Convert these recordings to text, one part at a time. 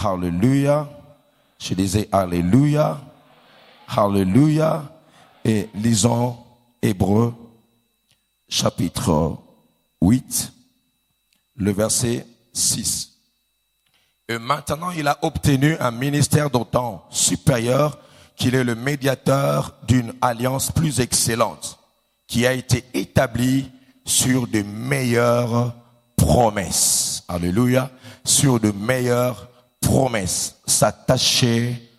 Alléluia. Je disais Alléluia. Alléluia. Et lisons Hébreux chapitre 8, le verset 6. Et maintenant, il a obtenu un ministère d'autant supérieur qu'il est le médiateur d'une alliance plus excellente, qui a été établie sur de meilleures promesses. Alléluia. Sur de meilleures promesses. S'attacher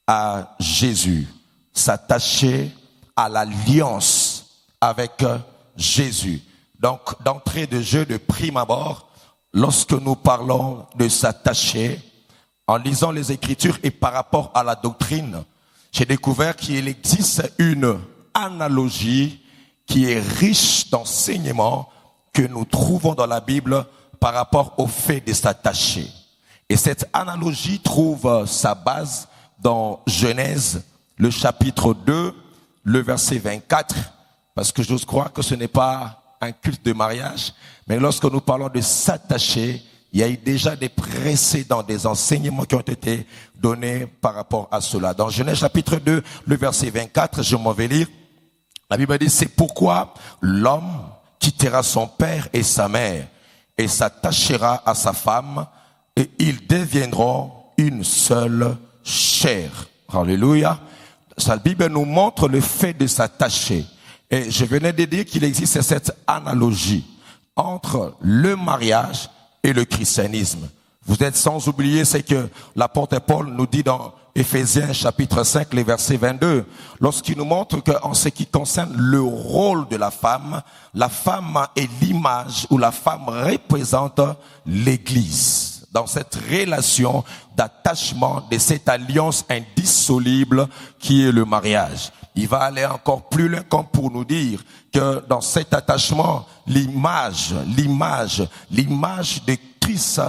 à Jésus. S'attacher à l'alliance avec Jésus. Donc, d'entrée de jeu de prime abord, lorsque nous parlons de s'attacher, en lisant les Écritures et par rapport à la doctrine, j'ai découvert qu'il existe une analogie qui est riche d'enseignements que nous trouvons dans la Bible par rapport au fait de s'attacher. Et cette analogie trouve sa base dans Genèse, le chapitre 2, le verset 24, parce que j'ose croire que ce n'est pas un culte de mariage, mais lorsque nous parlons de s'attacher, il y a eu déjà des précédents, des enseignements qui ont été donnés par rapport à cela. Dans Genèse chapitre 2, le verset 24, je m'en vais lire. La Bible dit, c'est pourquoi l'homme quittera son père et sa mère et s'attachera à sa femme et ils deviendront une seule chair. Alléluia. La Bible nous montre le fait de s'attacher. Et je venais de dire qu'il existe cette analogie entre le mariage et le christianisme. Vous êtes sans oublier ce que l'apôtre Paul nous dit dans Éphésiens chapitre 5, les versets 22, lorsqu'il nous montre qu'en ce qui concerne le rôle de la femme est l'image ou la femme représente l'Église. Dans cette relation d'attachement, de cette alliance indissoluble qui est le mariage. Il va aller encore plus loin comme pour nous dire que dans cet attachement, l'image de Christ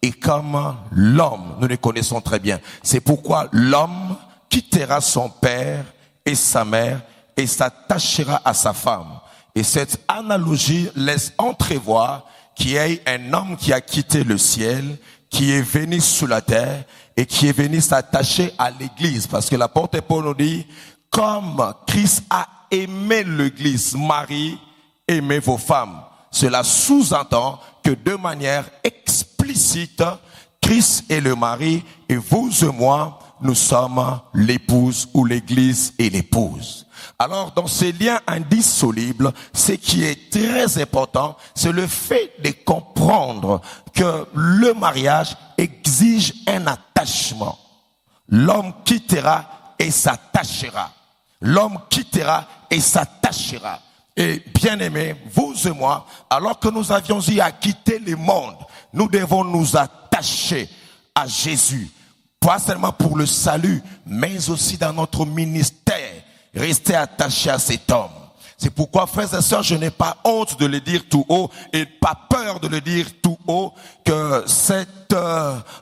est comme l'homme. Nous le connaissons très bien. C'est pourquoi l'homme quittera son père et sa mère et s'attachera à sa femme. Et cette analogie laisse entrevoir qu'il y a un homme qui a quitté le ciel, qui est venu sous la terre et qui est venu s'attacher à l'église. Parce que l'apôtre Paul nous dit, comme Christ a aimé l'église, Marie, aimez vos femmes. Cela sous-entend que de manière explicite, Christ est le mari et vous et moi, nous sommes l'épouse ou l'église et l'épouse. Alors, dans ces liens indissolubles, ce qui est très important, c'est le fait de comprendre que le mariage exige un attachement. L'homme quittera et s'attachera. L'homme quittera et s'attachera. Et bien aimés, vous et moi, alors que nous avions eu à quitter le monde, nous devons nous attacher à Jésus. Pas seulement pour le salut, mais aussi dans notre ministère. Rester attaché à cet homme. C'est pourquoi, frères et sœurs, je n'ai pas honte de le dire tout haut et pas peur de le dire tout haut que cette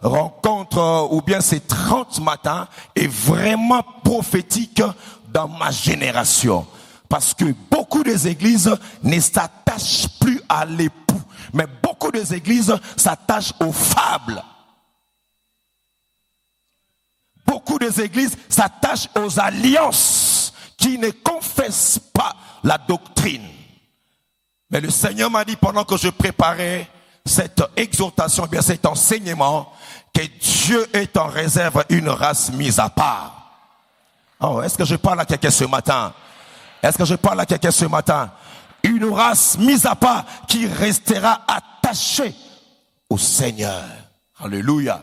rencontre ou bien ces 30 matins est vraiment prophétique dans ma génération. Parce que beaucoup des églises ne s'attachent plus à l'époux, mais beaucoup des églises s'attachent aux fables. Beaucoup des églises s'attachent aux alliances qui ne confessent pas la doctrine. Mais le Seigneur m'a dit pendant que je préparais cette exhortation, bien cet enseignement, que Dieu est en réserve une race mise à part. Oh, est-ce que je parle à quelqu'un ce matin? Est-ce que je parle à quelqu'un ce matin? Une race mise à part qui restera attachée au Seigneur. Alléluia.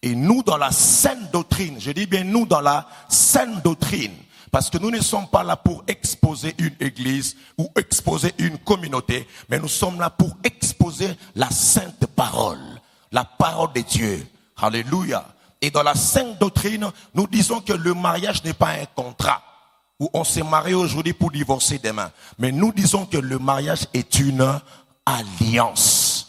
Et nous dans la saine doctrine, je dis bien nous dans la saine doctrine, parce que nous ne sommes pas là pour exposer une église ou exposer une communauté, mais nous sommes là pour exposer la sainte parole, la parole de Dieu. Alléluia. Et dans la sainte doctrine, nous disons que le mariage n'est pas un contrat où on s'est marié aujourd'hui pour divorcer demain. Mais nous disons que le mariage est une alliance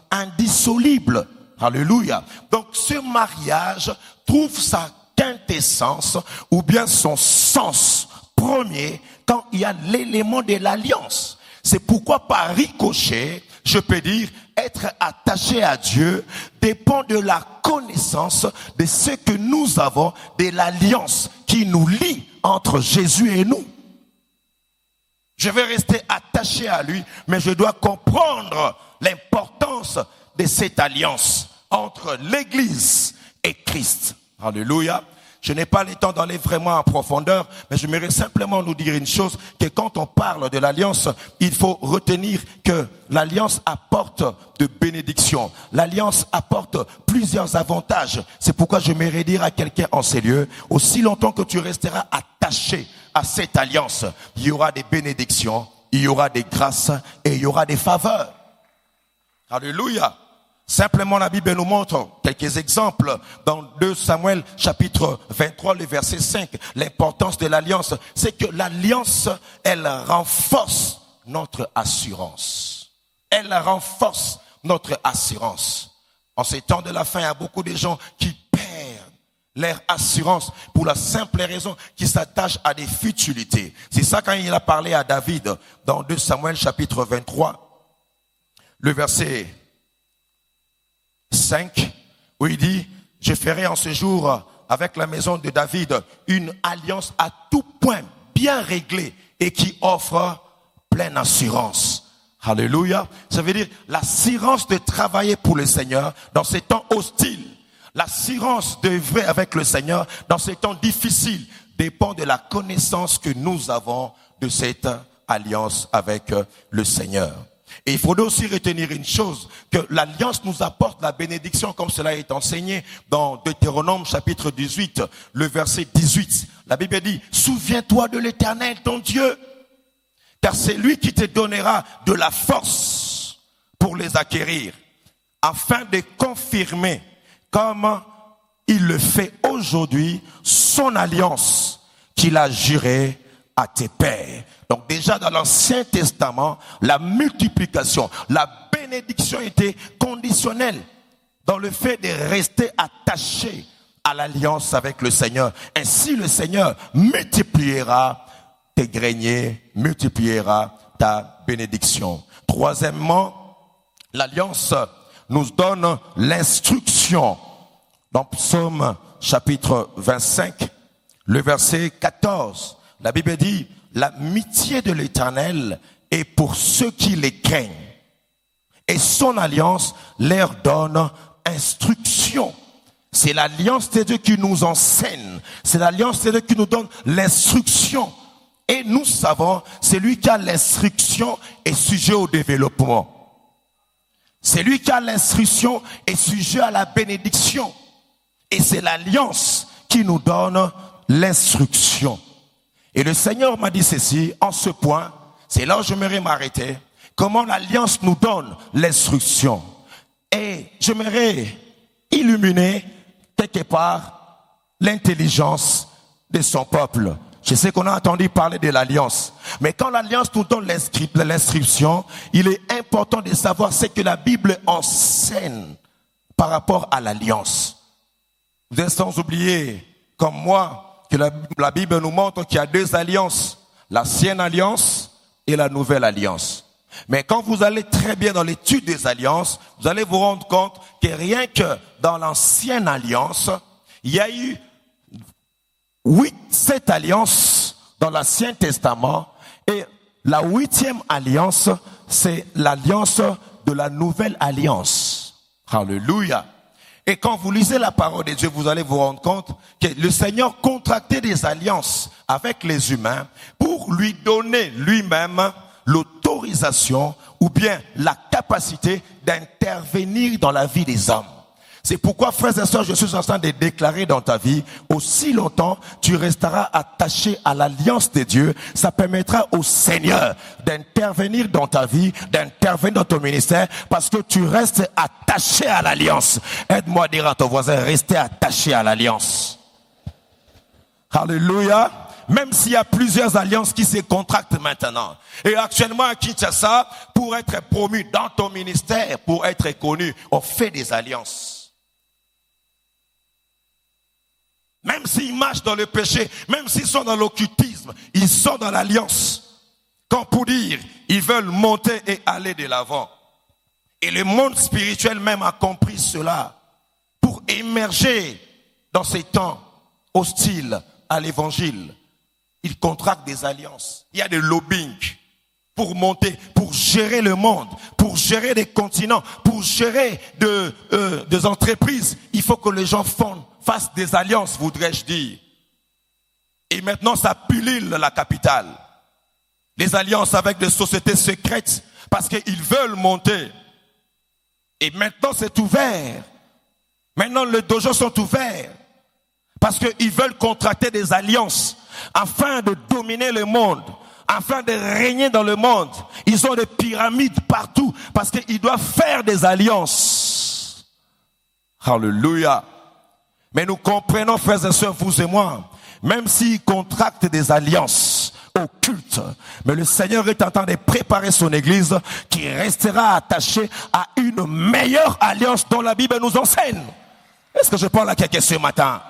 indissoluble. Alléluia. Donc ce mariage trouve sa quintessence ou bien son sens premier quand il y a l'élément de l'alliance. C'est pourquoi par ricochet, je peux dire, être attaché à Dieu dépend de la connaissance de ce que nous avons, de l'alliance qui nous lie entre Jésus et nous. Je vais rester attaché à lui, mais je dois comprendre l'importance de cette alliance entre l'Église et Christ. Alléluia. Je n'ai pas le temps d'aller vraiment en profondeur, mais je voudrais simplement nous dire une chose, que quand on parle de l'alliance, il faut retenir que l'alliance apporte de bénédictions. L'alliance apporte plusieurs avantages. C'est pourquoi je voudrais dire à quelqu'un en ces lieux, aussi longtemps que tu resteras attaché à cette alliance, il y aura des bénédictions, il y aura des grâces et il y aura des faveurs. Alléluia. Simplement, la Bible nous montre quelques exemples dans 2 Samuel chapitre 23, le verset 5. L'importance de l'alliance, c'est que l'alliance, elle renforce notre assurance. Elle renforce notre assurance. En ces temps de la fin, il y a beaucoup de gens qui perdent leur assurance pour la simple raison qu'ils s'attachent à des futilités. C'est ça quand il a parlé à David dans 2 Samuel chapitre 23, le verset 5, où il dit, je ferai en ce jour avec la maison de David une alliance à tout point bien réglée et qui offre pleine assurance. Alléluia. Ça veut dire l'assurance de travailler pour le Seigneur dans ces temps hostiles. L'assurance d'œuvrer avec le Seigneur dans ces temps difficiles dépend de la connaissance que nous avons de cette alliance avec le Seigneur. Et il faudrait aussi retenir une chose, que l'alliance nous apporte la bénédiction comme cela est enseigné dans Deutéronome chapitre 18, le verset 18. La Bible dit, souviens-toi de l'Éternel ton Dieu, car c'est lui qui te donnera de la force pour les acquérir, afin de confirmer, comme il le fait aujourd'hui, son alliance qu'il a jurée à tes pères. Donc déjà dans l'Ancien Testament, la multiplication, la bénédiction était conditionnelle dans le fait de rester attaché à l'alliance avec le Seigneur. Ainsi le Seigneur multipliera tes greniers, multipliera ta bénédiction. Troisièmement, l'alliance nous donne l'instruction. Dans Psaume chapitre 25, le verset 14, la Bible dit, l'amitié de l'Éternel est pour ceux qui les craignent. Et son alliance leur donne instruction. C'est l'alliance de Dieu qui nous enseigne. C'est l'alliance de Dieu qui nous donne l'instruction. Et nous savons, celui qui a l'instruction est sujet au développement. Celui qui a l'instruction est sujet à la bénédiction. Et c'est l'alliance qui nous donne l'instruction. Et le Seigneur m'a dit ceci, en ce point, c'est là où j'aimerais m'arrêter, comment l'alliance nous donne l'instruction. Et j'aimerais illuminer quelque part l'intelligence de son peuple. Je sais qu'on a entendu parler de l'alliance, mais quand l'alliance nous donne l'instruction, il est important de savoir ce que la Bible enseigne par rapport à l'alliance. Vous êtes sans oublier, comme moi, que la Bible nous montre qu'il y a deux alliances, l'ancienne alliance et la nouvelle alliance. Mais quand vous allez très bien dans l'étude des alliances, vous allez vous rendre compte que rien que dans l'ancienne alliance, il y a eu 7 alliances dans l'Ancien Testament, et la 8e alliance, c'est l'alliance de la nouvelle alliance. Alléluia. Et quand vous lisez la parole de Dieu, vous allez vous rendre compte que le Seigneur contractait des alliances avec les humains pour lui donner lui-même l'autorisation ou bien la capacité d'intervenir dans la vie des hommes. C'est pourquoi, frères et sœurs, je suis en train de déclarer dans ta vie, aussi longtemps tu resteras attaché à l'alliance de Dieu, ça permettra au Seigneur d'intervenir dans ta vie, d'intervenir dans ton ministère, parce que tu restes attaché à l'alliance. Aide-moi à dire à ton voisin, restez attaché à l'alliance. Alléluia. Même s'il y a plusieurs alliances qui se contractent maintenant. Et actuellement à Kinshasa, pour être promu dans ton ministère, pour être connu, on fait des alliances. Même s'ils marchent dans le péché, même s'ils sont dans l'occultisme, ils sont dans l'alliance. Quand pour dire, ils veulent monter et aller de l'avant. Et le monde spirituel même a compris cela. Pour émerger dans ces temps hostiles à l'évangile, il contracte des alliances. Il y a des lobbying pour monter, pour gérer le monde, pour gérer des continents, pour gérer des entreprises. Il faut que les gens fassent des alliances, voudrais-je dire. Et maintenant, ça pullule la capitale. Les alliances avec des sociétés secrètes parce qu'ils veulent monter. Et maintenant, c'est ouvert. Maintenant, les dojos sont ouverts parce qu'ils veulent contracter des alliances afin de dominer le monde, afin de régner dans le monde. Ils ont des pyramides partout parce qu'ils doivent faire des alliances. Alléluia. Mais nous comprenons, frères et sœurs, vous et moi, même s'ils contractent des alliances occultes, mais le Seigneur est en train de préparer son église qui restera attachée à une meilleure alliance dont la Bible nous enseigne. Est-ce que je parle à quelqu'un ce matin?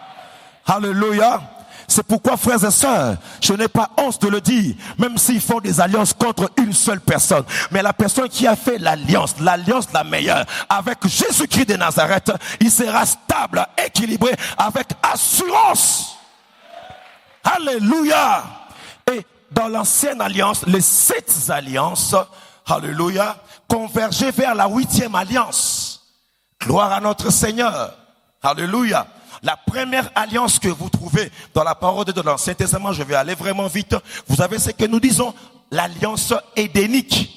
Alléluia. C'est pourquoi, frères et sœurs, je n'ai pas honte de le dire, même s'ils font des alliances contre une seule personne. Mais la personne qui a fait l'alliance la meilleure, avec Jésus-Christ de Nazareth, il sera stable, équilibré, avec assurance. Alléluia. Et dans l'ancienne alliance, les 7 alliances, alléluia, convergeaient vers la 8e alliance. Gloire à notre Seigneur. Alléluia. La première alliance que vous trouvez dans la parole de Dieu, dans l'Ancien Testament, je vais aller vraiment vite. Vous avez ce que nous disons, l'alliance édénique.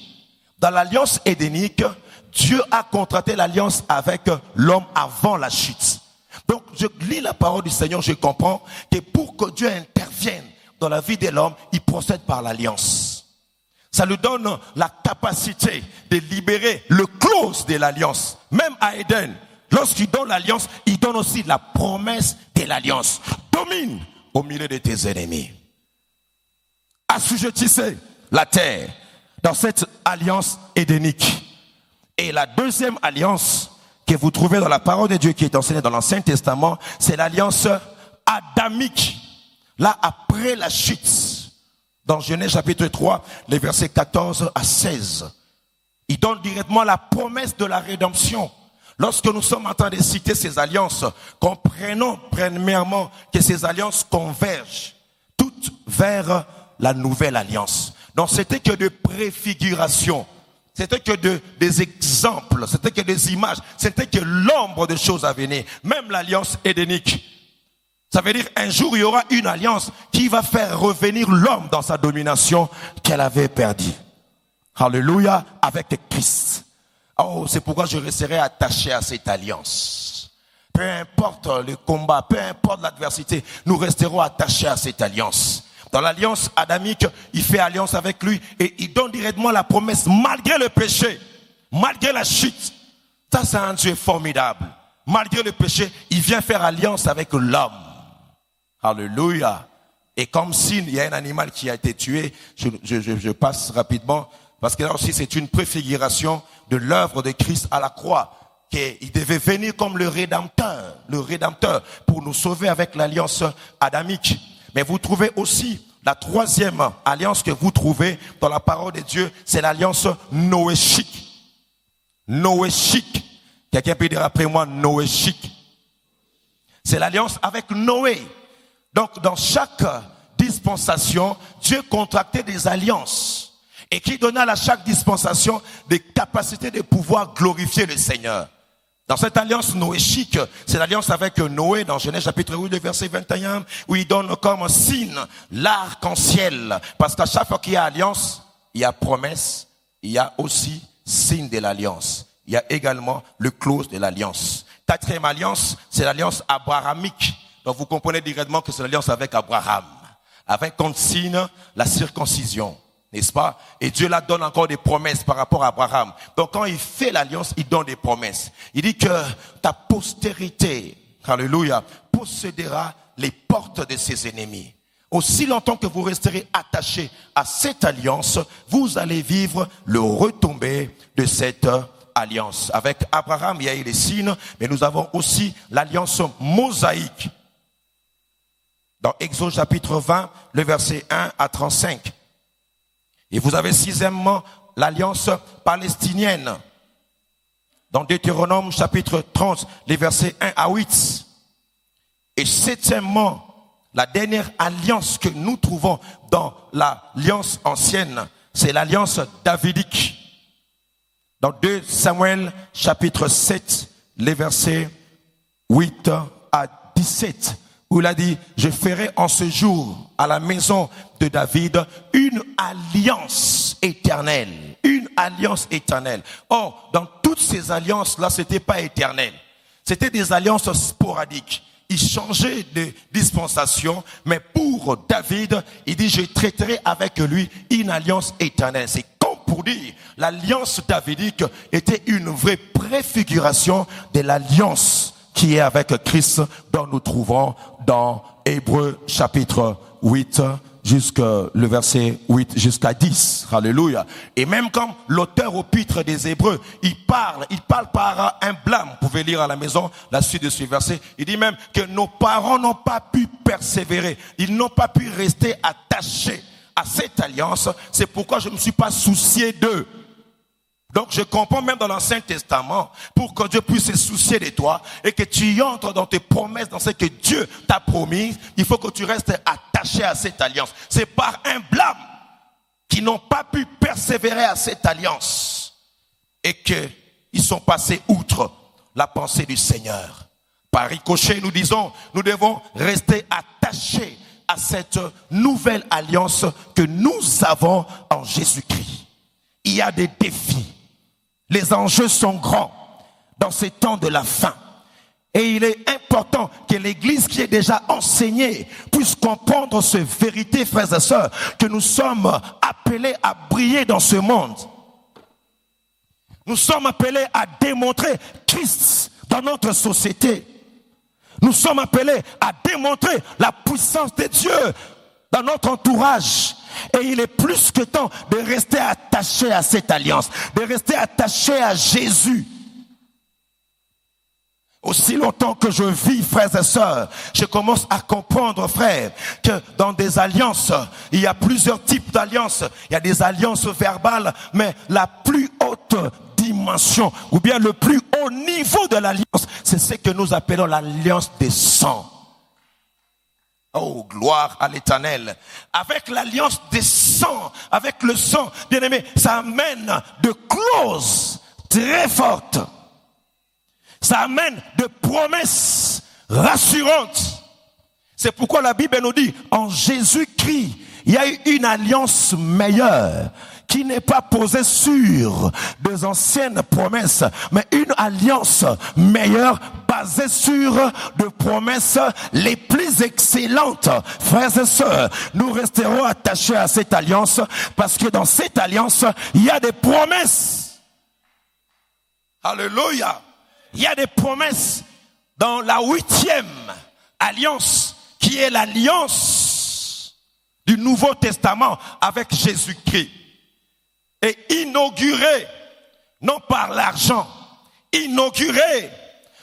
Dans l'alliance édénique, Dieu a contracté l'alliance avec l'homme avant la chute. Donc, je lis la parole du Seigneur, je comprends que pour que Dieu intervienne dans la vie de l'homme, il procède par l'alliance. Ça lui donne la capacité de libérer le clause de l'alliance. Même à Éden, lorsqu'il donne l'alliance, il donne aussi la promesse de l'alliance. Domine au milieu de tes ennemis. Assujettissez la terre dans cette alliance édénique. Et la deuxième alliance que vous trouvez dans la parole de Dieu qui est enseignée dans l'Ancien Testament, c'est l'alliance adamique. Là, après la chute, dans Genèse chapitre 3, les versets 14 à 16, il donne directement la promesse de la rédemption. Lorsque nous sommes en train de citer ces alliances, comprenons premièrement que ces alliances convergent toutes vers la nouvelle alliance. Donc c'était que de préfiguration, c'était que des exemples, c'était que des images, c'était que l'ombre de choses à venir. Même l'alliance édénique. Ça veut dire un jour il y aura une alliance qui va faire revenir l'homme dans sa domination qu'elle avait perdue. Alléluia, avec Christ. Oh, c'est pourquoi je resterai attaché à cette alliance. Peu importe le combat, peu importe l'adversité, nous resterons attachés à cette alliance. Dans l'alliance adamique, il fait alliance avec lui et il donne directement la promesse malgré le péché, malgré la chute. Ça, c'est un Dieu formidable. Malgré le péché, il vient faire alliance avec l'homme. Alléluia. Et comme s'il y a un animal qui a été tué, je passe rapidement, parce que là aussi c'est une préfiguration de l'œuvre de Christ à la croix, qu'il devait venir comme le Rédempteur pour nous sauver avec l'alliance adamique. Mais vous trouvez aussi la troisième alliance que vous trouvez dans la parole de Dieu, c'est l'alliance noéchique. Noéchique. Quelqu'un peut dire après moi noéchique. C'est l'alliance avec Noé. Donc dans chaque dispensation, Dieu contractait des alliances. Et qui donnait à chaque dispensation des capacités de pouvoir glorifier le Seigneur. Dans cette alliance noéchique, c'est l'alliance avec Noé dans Genèse chapitre 8, verset 21, où il donne comme signe l'arc-en-ciel. Parce qu'à chaque fois qu'il y a alliance, il y a promesse, il y a aussi signe de l'alliance. Il y a également le clause de l'alliance. Quatrième alliance, c'est l'alliance abrahamique. Donc vous comprenez directement que c'est l'alliance avec Abraham. Avec comme signe la circoncision. N'est-ce pas? Et Dieu là donne encore des promesses par rapport à Abraham. Donc quand il fait l'alliance, il donne des promesses. Il dit que ta postérité, alléluia, possédera les portes de ses ennemis. Aussi longtemps que vous resterez attachés à cette alliance, vous allez vivre le retombé de cette alliance. Avec Abraham, il y a eu les signes, mais nous avons aussi l'alliance mosaïque. Dans Exode chapitre 20, le verset 1 à 35. Et vous avez sixièmement l'alliance palestinienne. dans Deutéronome chapitre 30, les versets 1 à 8. Et septièmement, la dernière alliance que nous trouvons dans l'alliance ancienne, c'est l'alliance davidique. Dans 2 Samuel chapitre 7, les versets 8 à 17, où il a dit, je ferai en ce jour à la maison de David une alliance éternelle. Une alliance éternelle. Or, dans toutes ces alliances-là, c'était pas éternel. C'était des alliances sporadiques. Il changeait de dispensation, mais pour David, il dit, je traiterai avec lui une alliance éternelle. C'est comme pour dire, l'alliance davidique était une vraie préfiguration de l'alliance qui est avec Christ, dont nous trouvons dans Hébreux chapitre 8, jusqu'à le verset 8 jusqu'à 10. Alléluia. Et même comme l'auteur au pitre des Hébreux, il parle par un blâme. Vous pouvez lire à la maison la suite de ce verset. Il dit même que nos parents n'ont pas pu persévérer. Ils n'ont pas pu rester attachés à cette alliance. C'est pourquoi je ne me suis pas soucié d'eux. Donc je comprends même dans l'Ancien Testament, pour que Dieu puisse se soucier de toi et que tu entres dans tes promesses, dans ce que Dieu t'a promis, il faut que tu restes attaché à cette alliance. C'est par un blâme qu'ils n'ont pas pu persévérer à cette alliance et qu'ils sont passés outre la pensée du Seigneur. Par ricochet, nous disons, nous devons rester attachés à cette nouvelle alliance que nous avons en Jésus-Christ. Il y a des défis. Les enjeux sont grands dans ces temps de la fin. Et il est important que l'Église qui est déjà enseignée puisse comprendre cette vérité, frères et sœurs, que nous sommes appelés à briller dans ce monde. Nous sommes appelés à démontrer Christ dans notre société. Nous sommes appelés à démontrer la puissance de Dieu dans notre entourage. Et il est plus que temps de rester attaché à cette alliance, de rester attaché à Jésus. Aussi longtemps que je vis, frères et sœurs, je commence à comprendre, frères, que dans des alliances, il y a plusieurs types d'alliances. Il y a des alliances verbales, mais la plus haute dimension, ou bien le plus haut niveau de l'alliance, c'est ce que nous appelons l'alliance des sangs. Oh, gloire à l'Éternel. Avec l'alliance des sangs, avec le sang, bien aimé, ça amène de clauses très fortes. Ça amène de promesses rassurantes. C'est pourquoi la Bible nous dit, en Jésus-Christ, il y a eu une alliance meilleure qui n'est pas posée sur des anciennes promesses, mais une alliance meilleure basée sur des promesses les plus excellentes. Frères et sœurs, nous resterons attachés à cette alliance parce que dans cette alliance, il y a des promesses. Alléluia. Il y a des promesses dans la 8e alliance qui est l'alliance du Nouveau Testament avec Jésus-Christ. Et inauguré, non par l'argent, inauguré,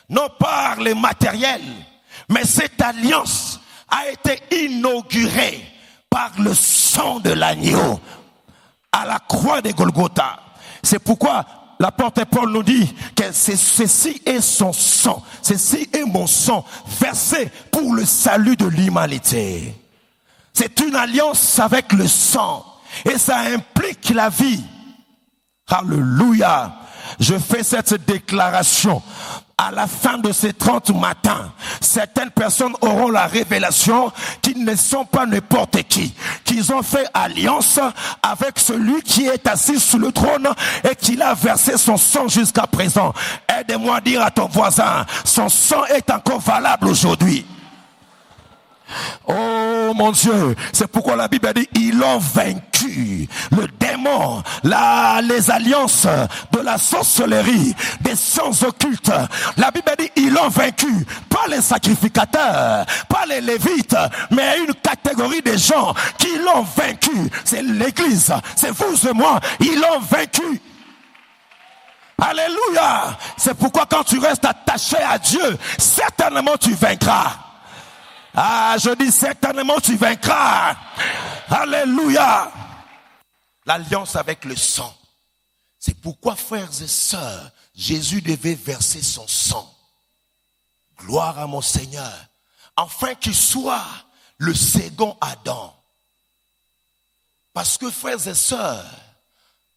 non par les matériels, mais cette alliance a été inaugurée par le sang de l'agneau à la croix de Golgotha. C'est pourquoi l'apôtre Paul nous dit que ceci est son sang, ceci est mon sang versé pour le salut de l'humanité. C'est une alliance avec le sang et ça implique la vie. Alléluia. Je fais cette déclaration. À la fin de ces 30 matins, certaines personnes auront la révélation qu'ils ne sont pas n'importe qui, qu'ils ont fait alliance avec celui qui est assis sur le trône et qu'il a versé son sang jusqu'à présent. Aide-moi à dire à ton voisin, son sang est encore valable aujourd'hui. Oh mon Dieu, c'est pourquoi la Bible dit ils ont vaincu le démon, les alliances de la sorcellerie, des sciences occultes. La Bible dit ils ont vaincu, pas les sacrificateurs, pas les lévites, mais une catégorie de gens qui l'ont vaincu. C'est l'Église, c'est vous et moi, ils l'ont vaincu. Alléluia. C'est pourquoi quand tu restes attaché à Dieu, certainement tu vaincras. Ah, je dis certainement tu vaincras. Alléluia. L'alliance avec le sang. C'est pourquoi, frères et sœurs, Jésus devait verser son sang. Gloire à mon Seigneur. Afin qu'il soit le second Adam. Parce que frères et sœurs,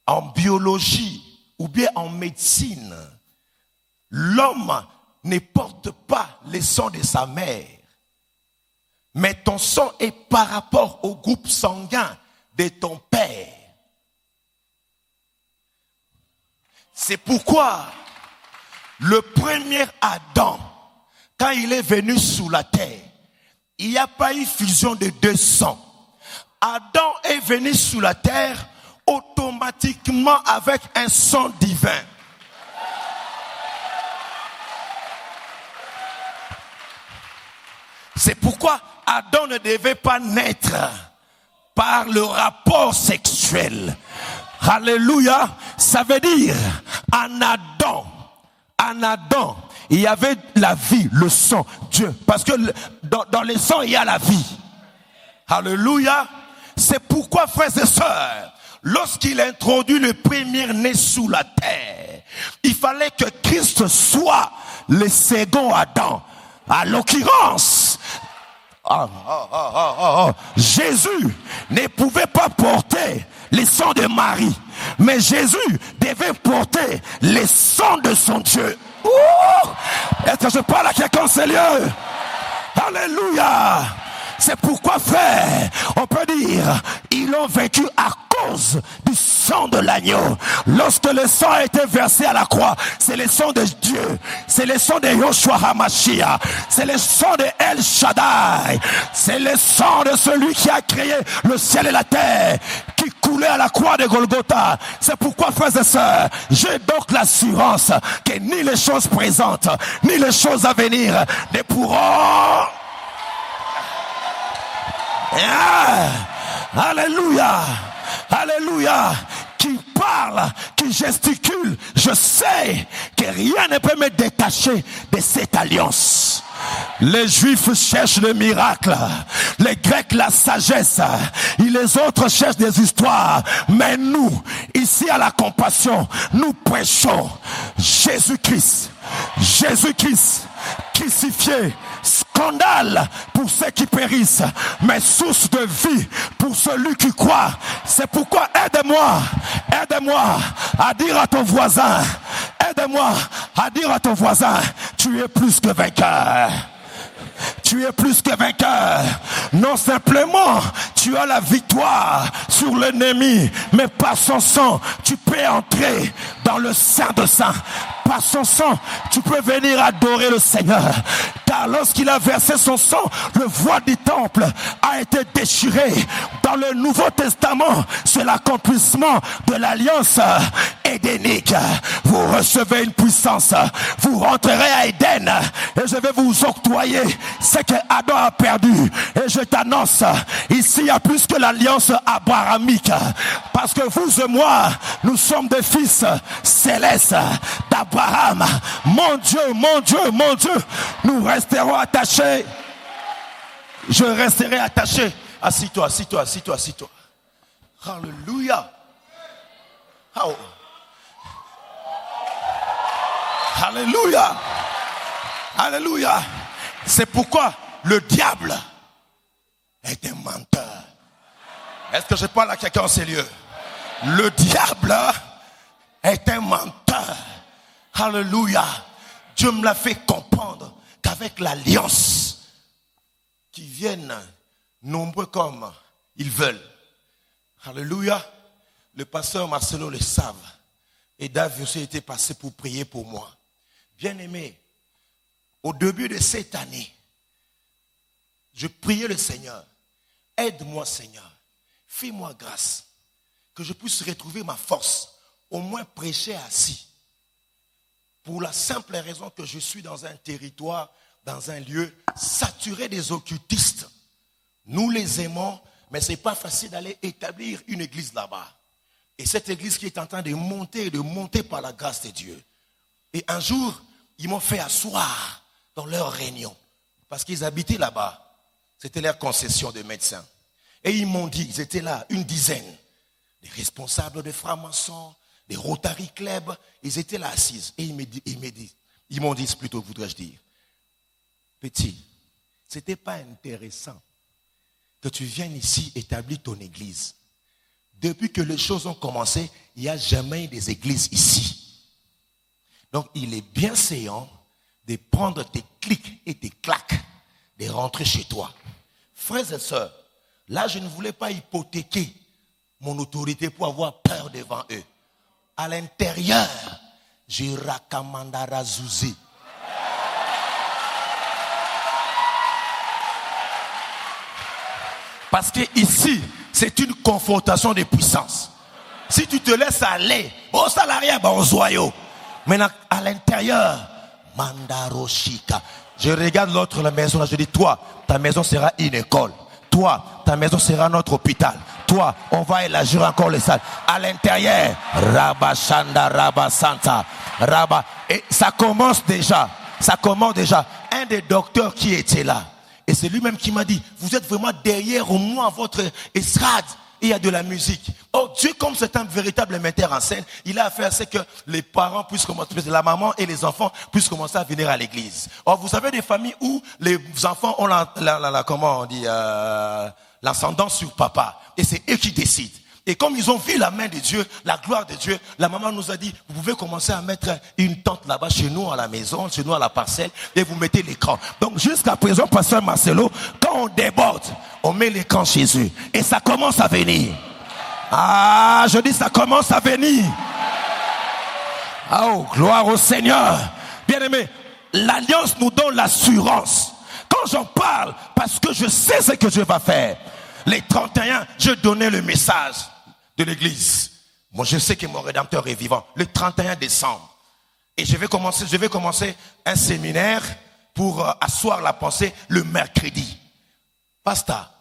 en biologie ou bien en médecine, l'homme ne porte pas le sang de sa mère. Mais ton sang est par rapport au groupe sanguin de ton père. C'est pourquoi le premier Adam, quand il est venu sous la terre, il n'y a pas eu fusion de deux sangs. Adam est venu sous la terre automatiquement avec un sang divin. C'est pourquoi Adam ne devait pas naître par le rapport sexuel. Alléluia. Ça veut dire, en Adam, il y avait la vie, le sang, Dieu. Parce que dans le sang, il y a la vie. Alléluia. C'est pourquoi, frères et sœurs, lorsqu'il introduit le premier-né sous la terre, il fallait que Christ soit le second Adam. À l'occurrence, Jésus ne pouvait pas porter le sang de Marie, mais Jésus devait porter le sang de son Dieu. Est-ce que je parle à quelqu'un sérieux? Alléluia. C'est pourquoi, frère, on peut dire, ils l'ont vaincu à cause du sang de l'agneau. Lorsque le sang a été versé à la croix, c'est le sang de Dieu, c'est le sang de Yoshua HaMashiach, c'est le sang de El Shaddai, c'est le sang de celui qui a créé le ciel et la terre, qui coulait à la croix de Golgotha. C'est pourquoi, frères et sœurs, j'ai donc l'assurance que ni les choses présentes, ni les choses à venir ne pourront... Alléluia, alléluia, qui parle, qui gesticule, je sais que rien ne peut me détacher de cette alliance. Les Juifs cherchent le miracle, les Grecs la sagesse, et les autres cherchent des histoires. Mais nous, ici à la Compassion, nous prêchons Jésus-Christ, Jésus-Christ crucifié, scandale pour ceux qui périssent, mais source de vie pour celui qui croit. C'est pourquoi aide-moi à dire à ton voisin, aide-moi à dire à ton voisin, tu es plus que vainqueur. Tu es plus que vainqueur. Non simplement tu as la victoire sur l'ennemi, mais par son sang tu peux entrer dans le Saint de Saints. Par son sang tu peux venir adorer le Seigneur. Car lorsqu'il a versé son sang, le voile du temple a été déchiré. Dans le Nouveau Testament, c'est l'accomplissement de l'alliance édénique. Vous recevez une puissance, vous rentrerez à Éden et je vais vous octroyer ce que Adam a perdu. Et je t'annonce, ici il y a plus que l'alliance abrahamique, parce que vous et moi, nous sommes des fils célestes d'Abraham. Mon Dieu, mon Dieu, mon Dieu, nous resterons attachés. Je resterai attaché. Assis-toi, assis-toi, assis-toi, assis-toi. Alléluia. Oh. Alléluia. Alléluia. C'est pourquoi le diable est un menteur. Est-ce que je parle à quelqu'un en sérieux? Le diable est un menteur. Alléluia. Dieu me l'a fait comprendre qu'avec l'alliance, qui viennent nombreux comme ils veulent. Alléluia. Le pasteur Marcelo le savent. Et David aussi était passé pour prier pour moi. Bien-aimé, au début de cette année, je priais le Seigneur. Aide-moi, Seigneur. Fais-moi grâce. Que je puisse retrouver ma force. Au moins prêcher assis. Pour la simple raison que je suis dans un territoire, dans un lieu saturé des occultistes. Nous les aimons, mais ce n'est pas facile d'aller établir une église là-bas. Et cette église qui est en train de monter par la grâce de Dieu. Et un jour, ils m'ont fait asseoir dans leur réunion. Parce qu'ils habitaient là-bas. C'était leur concession de médecins. Et ils m'ont dit, ils étaient là, une dizaine. Des responsables de francs-maçons, des Rotary Club, ils étaient là assis. Et ils m'ont dit plutôt, voudrais-je dire, petit, c'était pas intéressant que tu viennes ici établir ton église. Depuis que les choses ont commencé, il n'y a jamais eu des églises ici. Donc, il est bien séant de prendre tes clics et tes claques, de rentrer chez toi. Frères et sœurs, là, je ne voulais pas hypothéquer mon autorité pour avoir peur devant eux. À l'intérieur, j'ai rakamandara zouzé. Parce que ici, c'est une confrontation de puissance. Si tu te laisses aller, au salarié, au zoyo. Maintenant, à l'intérieur, mandaro shika. Je regarde l'autre, la maison, là, je dis, toi, ta maison sera une école. Toi, ta maison sera notre hôpital. Toi, on va élargir encore les salles. À l'intérieur, Rabba Shanda, Rabba Santa, Rabba. Et ça commence déjà. Un des docteurs qui était là. Et c'est lui-même qui m'a dit, vous êtes vraiment derrière moi, votre estrade. Et il y a de la musique. Oh, Dieu, comme c'est un véritable metteur en scène, il a fait à ce que les parents puissent commencer, la maman et les enfants puissent commencer à venir à l'église. Or, vous avez des familles où les enfants ont l'ascendant sur papa. Et c'est eux qui décident. Et comme ils ont vu la main de Dieu, la gloire de Dieu, la maman nous a dit, vous pouvez commencer à mettre une tente là-bas chez nous à la maison, chez nous à la parcelle, et vous mettez l'écran. Donc jusqu'à présent, pasteur Marcelo, quand on déborde, on met l'écran chez eux. Et ça commence à venir. Ah, je dis ça commence à venir. Oh, gloire au Seigneur. Bien-aimé, l'alliance nous donne l'assurance. Quand j'en parle, parce que je sais ce que Dieu va faire. Les 31, je donnais le message de l'église. Moi, je sais que mon Rédempteur est vivant. Le 31 décembre. Et je vais commencer un séminaire pour asseoir la pensée le mercredi. Pasteur,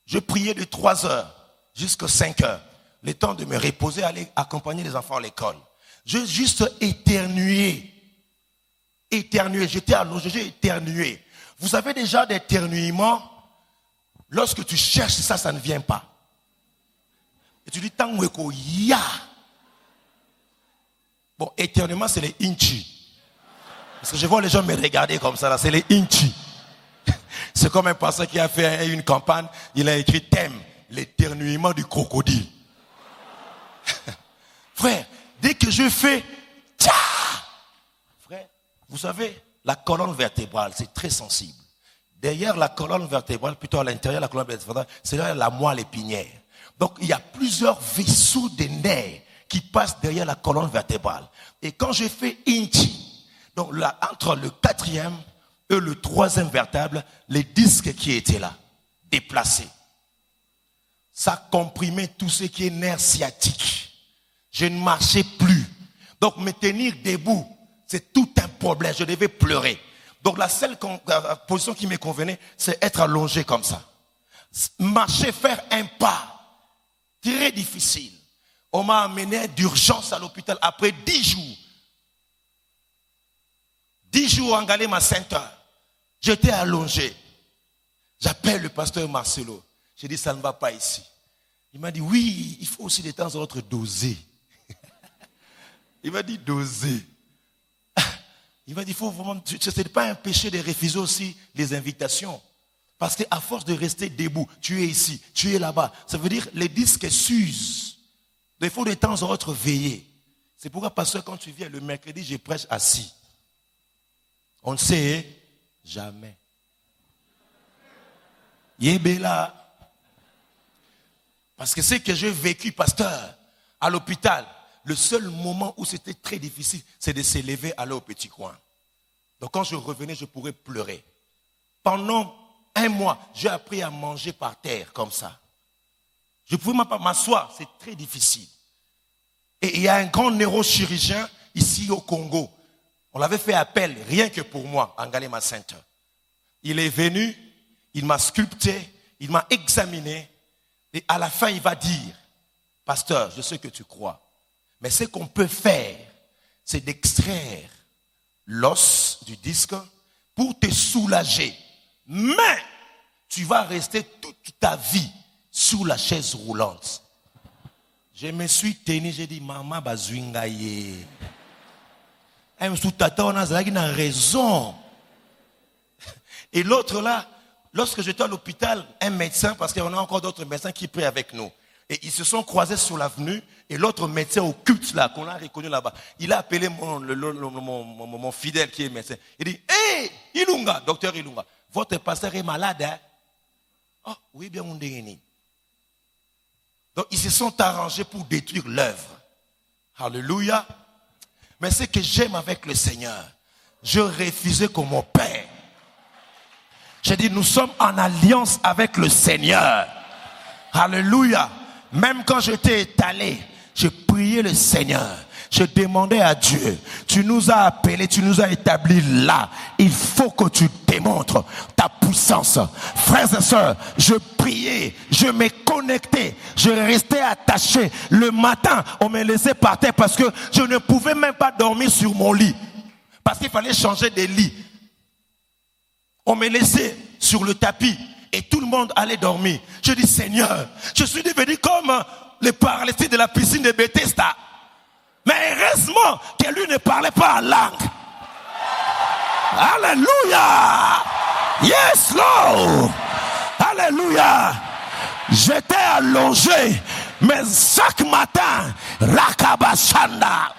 je priais de 3 heures jusqu'à 5 heures. Le temps de me reposer, aller accompagner les enfants à l'école. J'ai juste éternué. J'étais allongé, j'ai éternué. Vous avez déjà des éternuements. Lorsque tu cherches ça ne vient pas. Et tu dis, Tangweko, ya. Bon, éternellement, c'est les inchi. Parce que je vois les gens me regarder comme ça, là, c'est les inchi. C'est comme un pasteur qui a fait une campagne, il a écrit thème, l'éternuement du crocodile. Frère, dès que je fais, tcha! Frère, vous savez, la colonne vertébrale, c'est très sensible. Derrière la colonne vertébrale, plutôt à l'intérieur de la colonne vertébrale, c'est là la moelle épinière. Donc, il y a plusieurs vaisseaux de nerfs qui passent derrière la colonne vertébrale. Et quand je fais inchi, donc là, entre le 4e et le 3e vertèbre, les disques qui étaient là, déplacés. Ça comprimait tout ce qui est nerf sciatique. Je ne marchais plus. Donc, me tenir debout, c'est tout un problème. Je devais pleurer. Donc la seule position qui me convenait, c'est être allongé comme ça. Marcher, faire un pas, très difficile. On m'a amené d'urgence à l'hôpital après 10 jours. 10 jours en Galema Center. J'étais allongé. J'appelle le pasteur Marcelo. J'ai dit, ça ne va pas ici. Il m'a dit, oui, il faut aussi de temps en temps doser. Il m'a dit, doser. Il m'a dit, il faut vraiment, ce n'est pas un péché de refuser aussi les invitations. Parce qu'à force de rester debout, tu es ici, tu es là-bas. Ça veut dire, les disques s'usent. Il faut de temps en temps veiller. C'est pourquoi, pasteur, quand tu viens le mercredi, je prêche assis. On ne sait jamais. Yébéla. Parce que c'est que j'ai vécu, pasteur, à l'hôpital. Le seul moment où c'était très difficile, c'est de se lever, aller au petit coin. Donc quand je revenais, je pourrais pleurer. Pendant 1 mois, j'ai appris à manger par terre, comme ça. Je ne pouvais même pas m'asseoir, c'est très difficile. Et il y a un grand neurochirurgien ici au Congo. On l'avait fait appel, rien que pour moi, en Galema Center. Il est venu, il m'a sculpté, il m'a examiné. Et à la fin, il va dire, pasteur, je sais que tu crois. Mais ce qu'on peut faire, c'est d'extraire l'os du disque pour te soulager. Mais tu vas rester toute ta vie sous la chaise roulante. Je me suis tenu, j'ai dit, maman, bazwingaye. Elle me dit, tata, on a raison. Et l'autre là, lorsque j'étais à l'hôpital, un médecin, parce qu'on a encore d'autres médecins qui prient avec nous. Et ils se sont croisés sur l'avenue, et l'autre médecin au culte là, qu'on a reconnu là-bas, il a appelé mon fidèle qui est médecin. Il dit, hé, Ilunga, docteur Ilunga, votre pasteur est malade, hein? Oh, oui, bien, mon déni. Donc, ils se sont arrangés pour détruire l'œuvre. Alléluia. Mais ce que j'aime avec le Seigneur, je refusais comme mon Père. J'ai dit, nous sommes en alliance avec le Seigneur. Alléluia. Même quand j'étais étalé, je priais le Seigneur. Je demandais à Dieu, tu nous as appelés, tu nous as établis là. Il faut que tu démontres ta puissance. Frères et sœurs, je priais, je me connectais, je restais attaché. Le matin, on me laissait par terre parce que je ne pouvais même pas dormir sur mon lit. Parce qu'il fallait changer de lit. On me laissait sur le tapis et tout le monde allait dormir. Je dis, Seigneur, je suis devenu comme les paralytiques de la piscine de Bethesda. Mais heureusement que lui ne parlait pas en langue. Alléluia. Yes, Lord. Alléluia. J'étais allongé, mais chaque matin, Rakabashanda.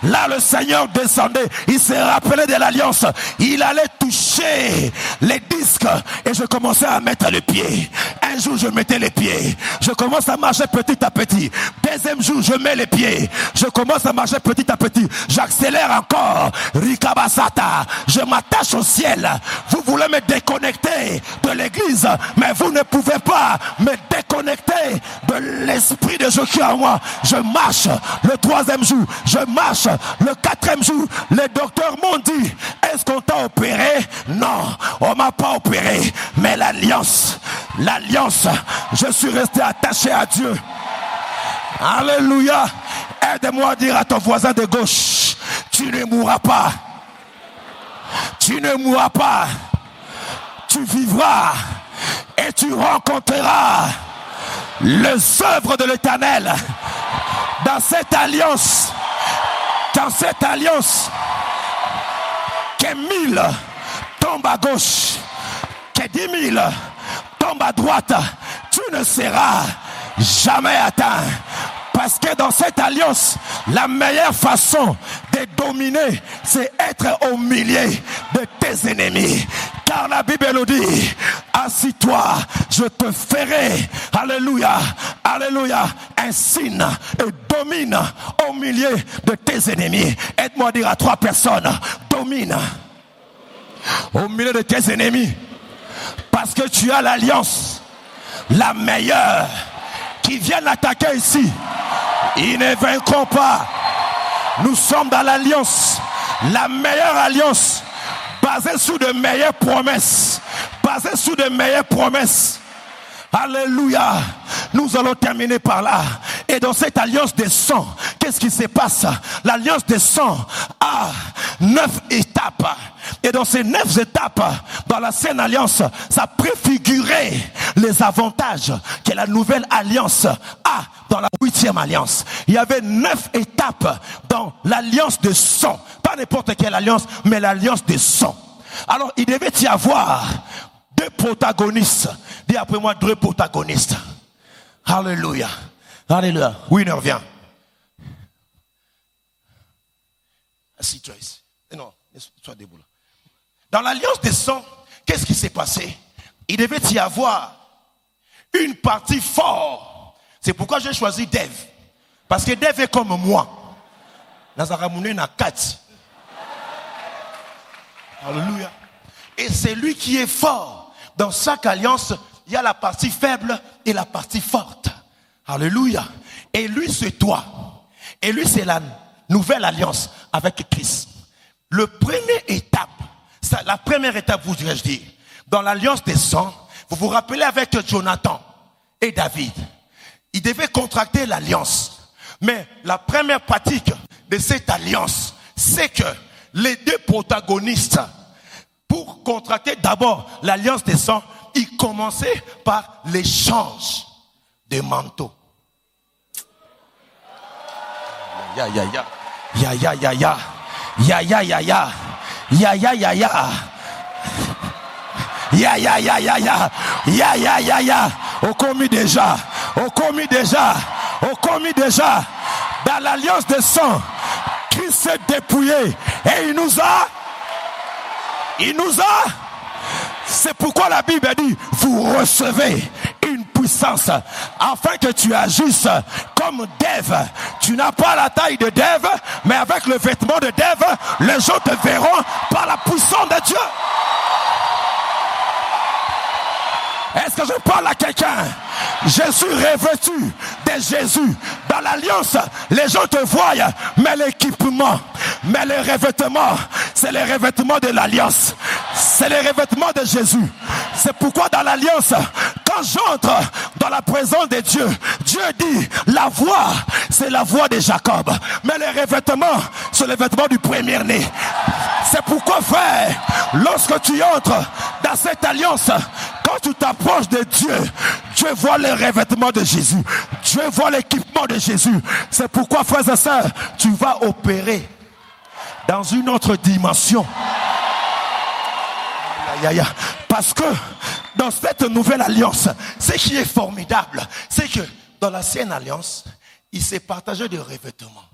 Là le Seigneur descendait. Il s'est rappelé de l'alliance. Il allait toucher les disques. Et je commençais à mettre les pieds. Un jour je mettais les pieds. Je commence à marcher petit à petit. Deuxième jour je mets les pieds. Je commence à marcher petit à petit. J'accélère encore. Rikabasata. Je m'attache au ciel. Vous voulez me déconnecter de l'église, mais vous ne pouvez pas me déconnecter de l'esprit de Dieu qui à moi. Je marche le troisième jour, je marche le quatrième jour. Les docteurs m'ont dit, est-ce qu'on t'a opéré? Non, on m'a pas opéré. Mais l'alliance, je suis resté attaché à Dieu. Alléluia. Aide-moi à dire à ton voisin de gauche, tu ne mourras pas. Tu ne mourras pas. Tu vivras et tu rencontreras les œuvres de l'Éternel. Dans cette alliance, que 1000 tombent à gauche, que 10 000 tombent à droite, tu ne seras jamais atteint. Parce que dans cette alliance, la meilleure façon de dominer, c'est être au milieu de tes ennemis. Car la Bible nous dit, assis-toi, je te ferai, alléluia, alléluia, un signe et domine au milieu de tes ennemis. Aide-moi à dire à 3 personnes, domine au milieu de tes ennemis. Parce que tu as l'alliance, la meilleure, qui vient attaquer ici. Ils ne vaincront pas. Nous sommes dans l'alliance, la meilleure alliance, basée sur de meilleures promesses. Basée sur de meilleures promesses. Alléluia. Nous allons terminer par là. Et dans cette alliance des sangs, qu'est-ce qui se passe? L'alliance des sangs a 9 étapes. Et dans ces 9 étapes, dans la Sainte Alliance, ça préfigurait les avantages que la nouvelle alliance a dans la 8e alliance. Il y avait 9 étapes dans l'alliance de sang. Pas n'importe quelle alliance, mais l'alliance de sang. Alors, il devait y avoir 2 protagonistes. Dis après moi, 2 protagonistes. Alléluia. Alléluia. Winner, viens. Assis-toi ici. Non, sois debout là. Dans l'alliance des sangs, qu'est-ce qui s'est passé? Il devait y avoir une partie forte. C'est pourquoi j'ai choisi Dave. Parce que Dave est comme moi. Nazaramune na 4. Alléluia. Et c'est lui qui est fort. Dans chaque alliance, il y a la partie faible et la partie forte. Alléluia. Et lui, c'est toi. Et lui, c'est la nouvelle alliance avec Christ. La première étape, vous dirais-je dire, dans l'alliance des sangs, vous vous rappelez avec Jonathan et David. Ils devaient contracter l'alliance. Mais la première pratique de cette alliance, c'est que les 2 protagonistes, pour contracter d'abord l'alliance des sangs, il commençait par l'échange de manteaux. Ya ya ya. Ya ya ya ya. Ya ya ya ya. Ya ya ya ya. Ya ya ya ya ya. Ya ya ya ya. On commis déjà. On commis déjà. On commis déjà. Dans l'alliance de sang, Christ s'est dépouillé et il nous a. C'est pourquoi la Bible dit, vous recevez une puissance afin que tu agisses comme Dève. Tu n'as pas la taille de Dève, mais avec le vêtement de Dève, les gens te verront par la puissance de Dieu. Est-ce que je parle à quelqu'un? Je suis revêtu de Jésus. Dans l'alliance, les gens te voient, mais l'équipement, mais le revêtement, c'est le revêtement de l'alliance. C'est le revêtement de Jésus. C'est pourquoi dans l'alliance, quand j'entre dans la présence de Dieu, Dieu dit, la voix, c'est la voix de Jacob. Mais le revêtement, c'est le vêtement du premier-né. C'est pourquoi, frère, lorsque tu entres dans cette alliance, quand tu t'approches de Dieu, Dieu voit le revêtement de Jésus. Dieu voit l'équipement de Jésus. C'est pourquoi, frères et sœurs, tu vas opérer dans une autre dimension. Parce que dans cette nouvelle alliance, ce qui est formidable, c'est que dans l'ancienne alliance, il s'est partagé des revêtements.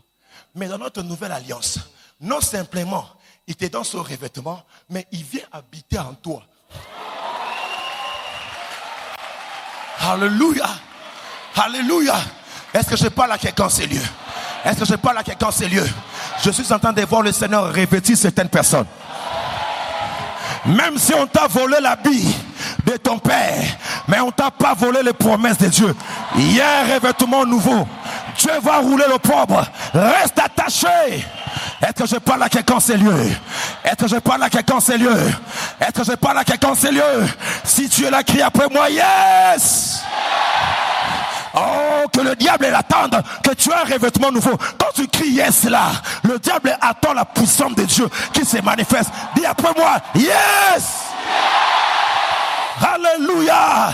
Mais dans notre nouvelle alliance, non simplement il te donne son revêtement, mais il vient habiter en toi. Alléluia. Alléluia. Est-ce que je parle à quelqu'un, c'est lieu? Est-ce que je parle à quelqu'un, c'est lieu? Je suis en train de voir le Seigneur revêtir certaines personnes. Même si on t'a volé l'habit de ton père, mais on t'a pas volé les promesses de Dieu. Il y a un revêtement nouveau. Dieu va rouler le pauvre. Reste attaché. Est-ce que je parle à quelqu'un, c'est lieu? Est-ce que je parle à quelqu'un, c'est lieu? Est-ce que je parle à quelqu'un, c'est lieu? Si tu es là, crie après moi, yes! Oh, que le diable l'attende, que tu as un revêtement nouveau. Quand tu cries yes là, le diable attend la puissance de Dieu qui se manifeste. Dis après moi, yes! Alléluia!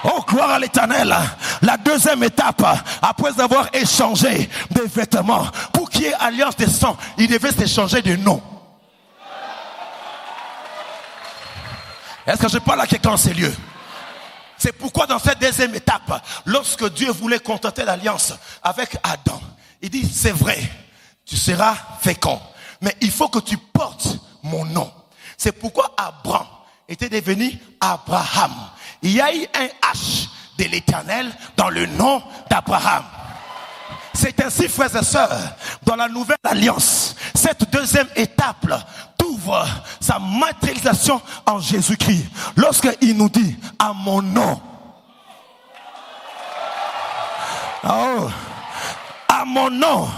Oh, gloire à l'Éternel. La deuxième étape, après avoir échangé des vêtements, pour qu'il y ait alliance de sang, il devait s'échanger de nom. Est-ce que je parle à quelqu'un en ces lieux? C'est pourquoi dans cette deuxième étape, lorsque Dieu voulait contenter l'alliance avec Adam, il dit, c'est vrai, tu seras fécond, mais il faut que tu portes mon nom. C'est pourquoi Abraham était devenu Abraham. Il y a eu un H de l'Éternel dans le nom d'Abraham. C'est ainsi, frères et sœurs, dans la nouvelle alliance, cette deuxième étape ouvre sa matérialisation en Jésus-Christ. Lorsqu'il nous dit, à mon nom, oh, à mon nom,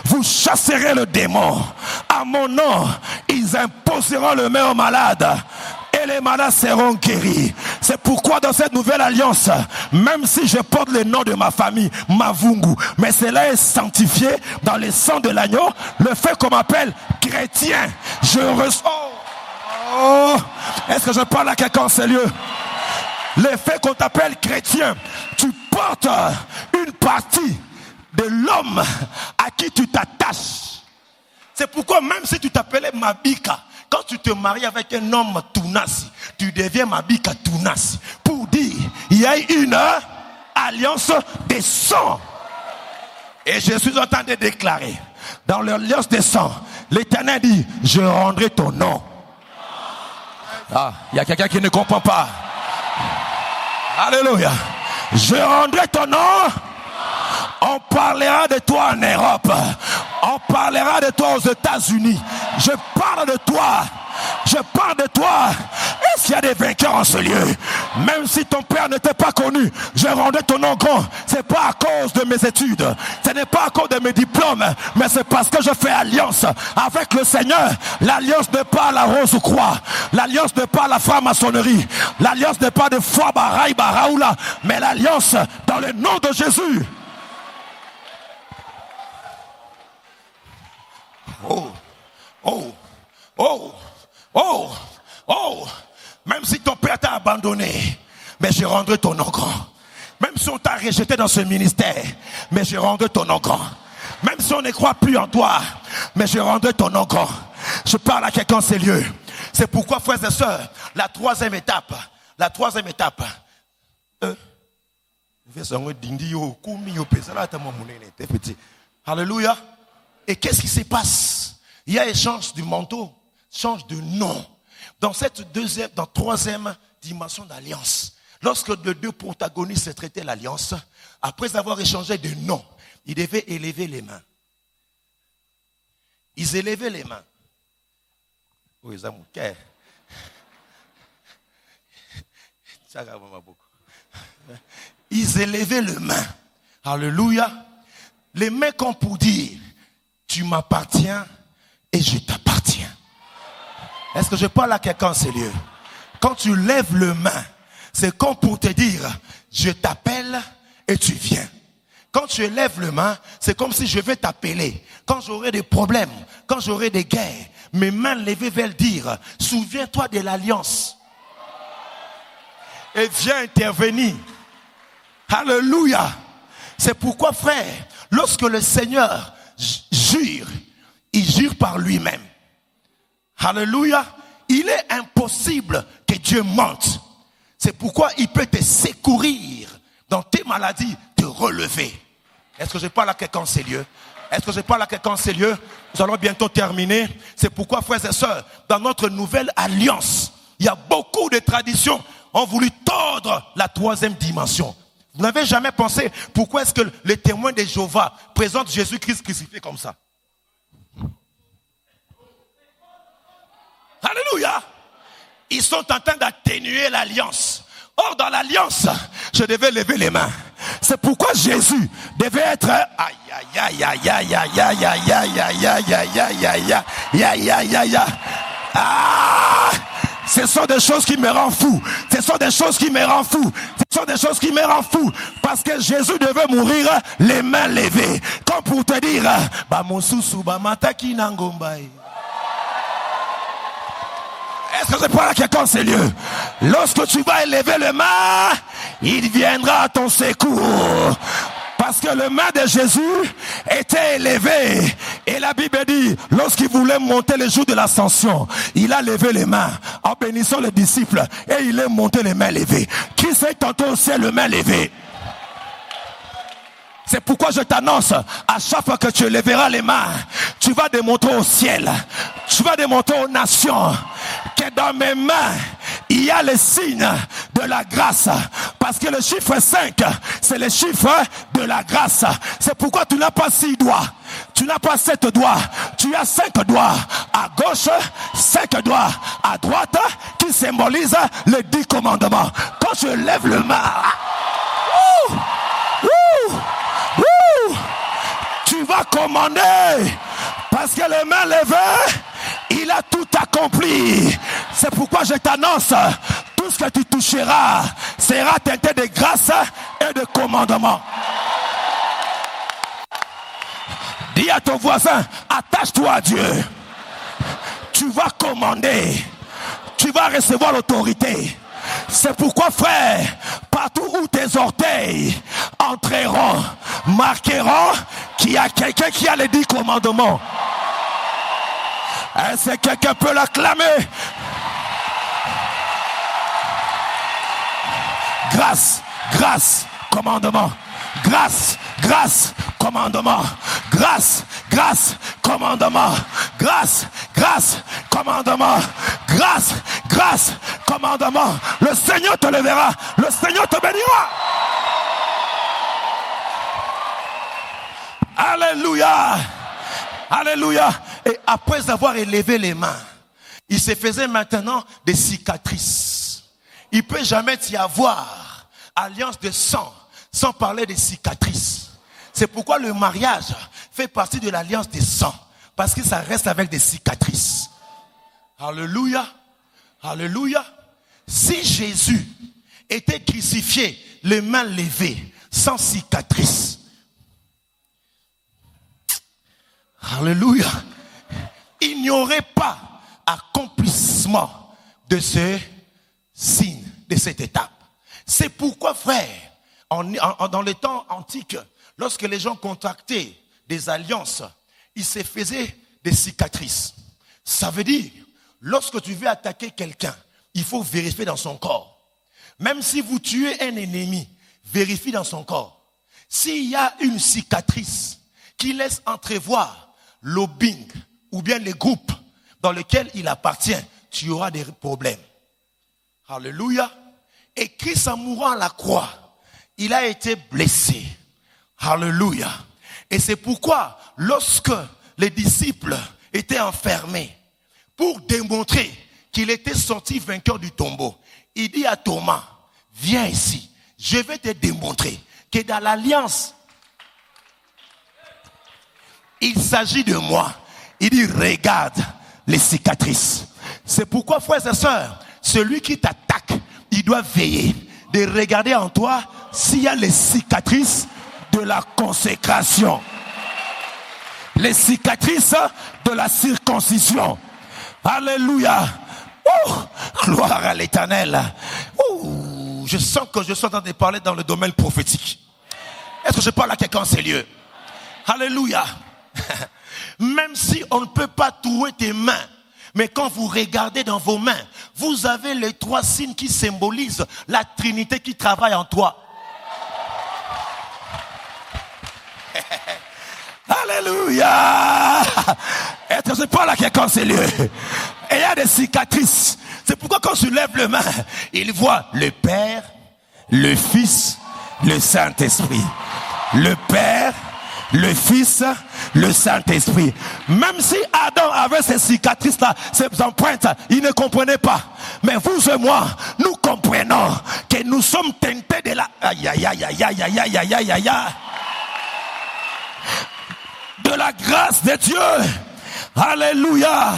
vous chasserez le démon. À mon nom, ils imposeront le main aux malades. Et les malades seront guéris. C'est pourquoi dans cette nouvelle alliance, même si je porte le nom de ma famille, Mavungu, mais cela est sanctifié dans le sang de l'agneau, le fait qu'on m'appelle chrétien, je reçois. Oh, est-ce que je parle à quelqu'un en ce lieu? Le fait qu'on t'appelle chrétien, tu portes une partie de l'homme à qui tu t'attaches. C'est pourquoi même si tu t'appelais Mabika, quand tu te maries avec un homme Tunasi, tu deviens Mabika Tunasi. Pour dire, il y a une alliance des sangs. Et je suis en train de déclarer, dans l'alliance des sangs, l'Éternel dit, je rendrai ton nom. Ah, il y a quelqu'un qui ne comprend pas. Alléluia. Je rendrai ton nom. On parlera de toi en Europe. On parlera de toi aux États-Unis. Je parle de toi. Je parle de toi. Est-ce qu'il y a des vainqueurs en ce lieu? Même si ton père n'était pas connu, je rendrai ton nom grand. C'est pas à cause de mes études. Ce n'est pas à cause de mes diplômes. Mais c'est parce que je fais alliance avec le Seigneur. L'alliance n'est pas la rose ou croix. L'alliance n'est pas la franc-maçonnerie. L'alliance n'est pas de foi baraï baraoula. Mais l'alliance dans le nom de Jésus. Oh, oh, oh, oh, oh. Même si ton père t'a abandonné, mais je rendrai ton nom grand. Même si on t'a rejeté dans ce ministère, mais je rendrai ton nom grand. Même si on ne croit plus en toi, mais je rendrai ton nom grand. Je parle à quelqu'un, c'est lieu. C'est pourquoi, frères et sœurs, la troisième étape, alléluia. Et qu'est-ce qui se passe? Il y a échange du manteau, change de nom. Dans troisième dimension d'alliance, lorsque les deux protagonistes traitaient l'alliance, après avoir échangé de nom, ils devaient élever les mains. Ils élevaient les mains. Ils élevaient les mains. Alléluia. Les mains comme pour dire, tu m'appartiens et je t'appartiens. Est-ce que je parle à quelqu'un, c'est lieu? Quand tu lèves les mains, c'est comme pour te dire, je t'appelle et tu viens. Quand tu lèves les mains, c'est comme si je vais t'appeler. Quand j'aurai des problèmes, quand j'aurai des guerres, mes mains levées veulent dire, souviens-toi de l'alliance. Et viens intervenir. Alléluia. C'est pourquoi, frère, lorsque le Seigneur jure, il jure par lui-même. Alléluia. Il est impossible que Dieu mente. C'est pourquoi il peut te secourir dans tes maladies, te relever. Est-ce que je parle à quelqu'un, c'est lieu? Est-ce que je parle à quelqu'un, c'est lieu? Nous allons bientôt terminer. C'est pourquoi, frères et sœurs, dans notre nouvelle alliance, il y a beaucoup de traditions ont voulu tordre la troisième dimension. Vous n'avez jamais pensé pourquoi est-ce que les témoins de Jéhovah présentent Jésus-Christ crucifié comme ça? Alléluia. Ils sont en train d'atténuer l'alliance. Or, dans l'alliance, je devais lever les mains. C'est pourquoi Jésus devait être... Aïe, aïe, aïe, aïe, aïe, aïe, aïe, aïe, aïe, aïe, aïe, aïe, aïe, aïe, aïe, aïe, aïe, aïe. Ah! Ce sont des choses qui me rendent fou. Ce sont des choses qui me rendent fou. Ce sont des choses qui me rendent fou. Parce que Jésus devait mourir les mains levées. Comme pour te dire, bah mon sousou, bah mataki nangombai. Est-ce que je parle à quelqu'un, c'est lieu? Lorsque tu vas élever les mains, il viendra à ton secours. Parce que les mains de Jésus étaient élevées. Et la Bible dit, lorsqu'il voulait monter le jour de l'ascension, il a levé les mains en bénissant les disciples. Et il est monté les mains levées. Qui sait tantôt aussi les mains levées? C'est pourquoi je t'annonce, à chaque fois que tu lèveras les mains, tu vas démontrer au ciel, tu vas démontrer aux nations que dans mes mains, il y a les signes de la grâce. Parce que le chiffre 5, c'est le chiffre de la grâce. C'est pourquoi tu n'as pas 6 doigts. Tu n'as pas 7 doigts. Tu as 5 doigts à gauche, 5 doigts à droite, qui symbolisent les 10 commandements. Quand je lève le main, tu vas commander. Parce que les mains levées, il a tout accompli. C'est pourquoi je t'annonce, tout ce que tu toucheras sera teinté de grâce et de commandement. Dis à ton voisin, attache-toi à Dieu. Tu vas commander. Tu vas recevoir l'autorité. C'est pourquoi, frère, partout où tes orteils entreront, marqueront qu'il y a quelqu'un qui a les 10 commandements. Est-ce que quelqu'un peut l'acclamer? Grâce, grâce, commandement. Grâce, grâce, commandement. Grâce, grâce, commandement. Grâce, grâce, commandement. Grâce, grâce, commandement. Le Seigneur te lèvera. Le Seigneur te bénira. Alléluia. Alléluia. Et après avoir élevé les mains, il se faisait maintenant des cicatrices. Il ne peut jamais y avoir alliance de sang sans parler des cicatrices. C'est pourquoi le mariage fait partie de l'alliance des sang. Parce que ça reste avec des cicatrices. Alléluia. Alléluia. Si Jésus était crucifié, les mains levées, sans cicatrices. Alléluia. Il n'y aurait pas accomplissement de ce signe, de cette étape. C'est pourquoi, frère, dans les temps antiques, lorsque les gens contractaient des alliances, ils se faisaient des cicatrices. Ça veut dire, lorsque tu veux attaquer quelqu'un, il faut vérifier dans son corps. Même si vous tuez un ennemi, vérifie dans son corps. S'il y a une cicatrice qui laisse entrevoir lobbying ou bien les groupes dans lesquels il appartient, tu auras des problèmes. Alléluia. Et Christ en mourant à la croix, il a été blessé. Alléluia. Et c'est pourquoi lorsque les disciples étaient enfermés, pour démontrer qu'il était sorti vainqueur du tombeau, il dit à Thomas, viens ici, je vais te démontrer que dans l'alliance, il s'agit de moi. Il dit, regarde les cicatrices. C'est pourquoi, frères et sœurs, celui qui t'attaque, il doit veiller de regarder en toi s'il y a les cicatrices de la consécration. Les cicatrices de la circoncision. Alléluia. Gloire à l'Éternel. Je sens que je suis en train de parler dans le domaine prophétique. Est-ce que je parle à quelqu'un en ces lieux? Alléluia. Même si on ne peut pas trouver tes mains, mais quand vous regardez dans vos mains, vous avez les 3 signes qui symbolisent la Trinité qui travaille en toi. Alléluia. Est-ce que je parle à quelqu'un en ces lieux? Et il y a des cicatrices. C'est pourquoi quand tu lèves les mains, il voit le Père, le Fils, le Saint-Esprit. Le Père, le Fils, le Saint-Esprit. Même si Adam avait ces cicatrices-là, ces empreintes, il ne comprenait pas. Mais vous et moi, nous comprenons que nous sommes tentés de la... Aïe, aïe, aïe, aïe, aïe, aïe, aïe, aïe, aïe, aïe. De la grâce de Dieu. Alléluia.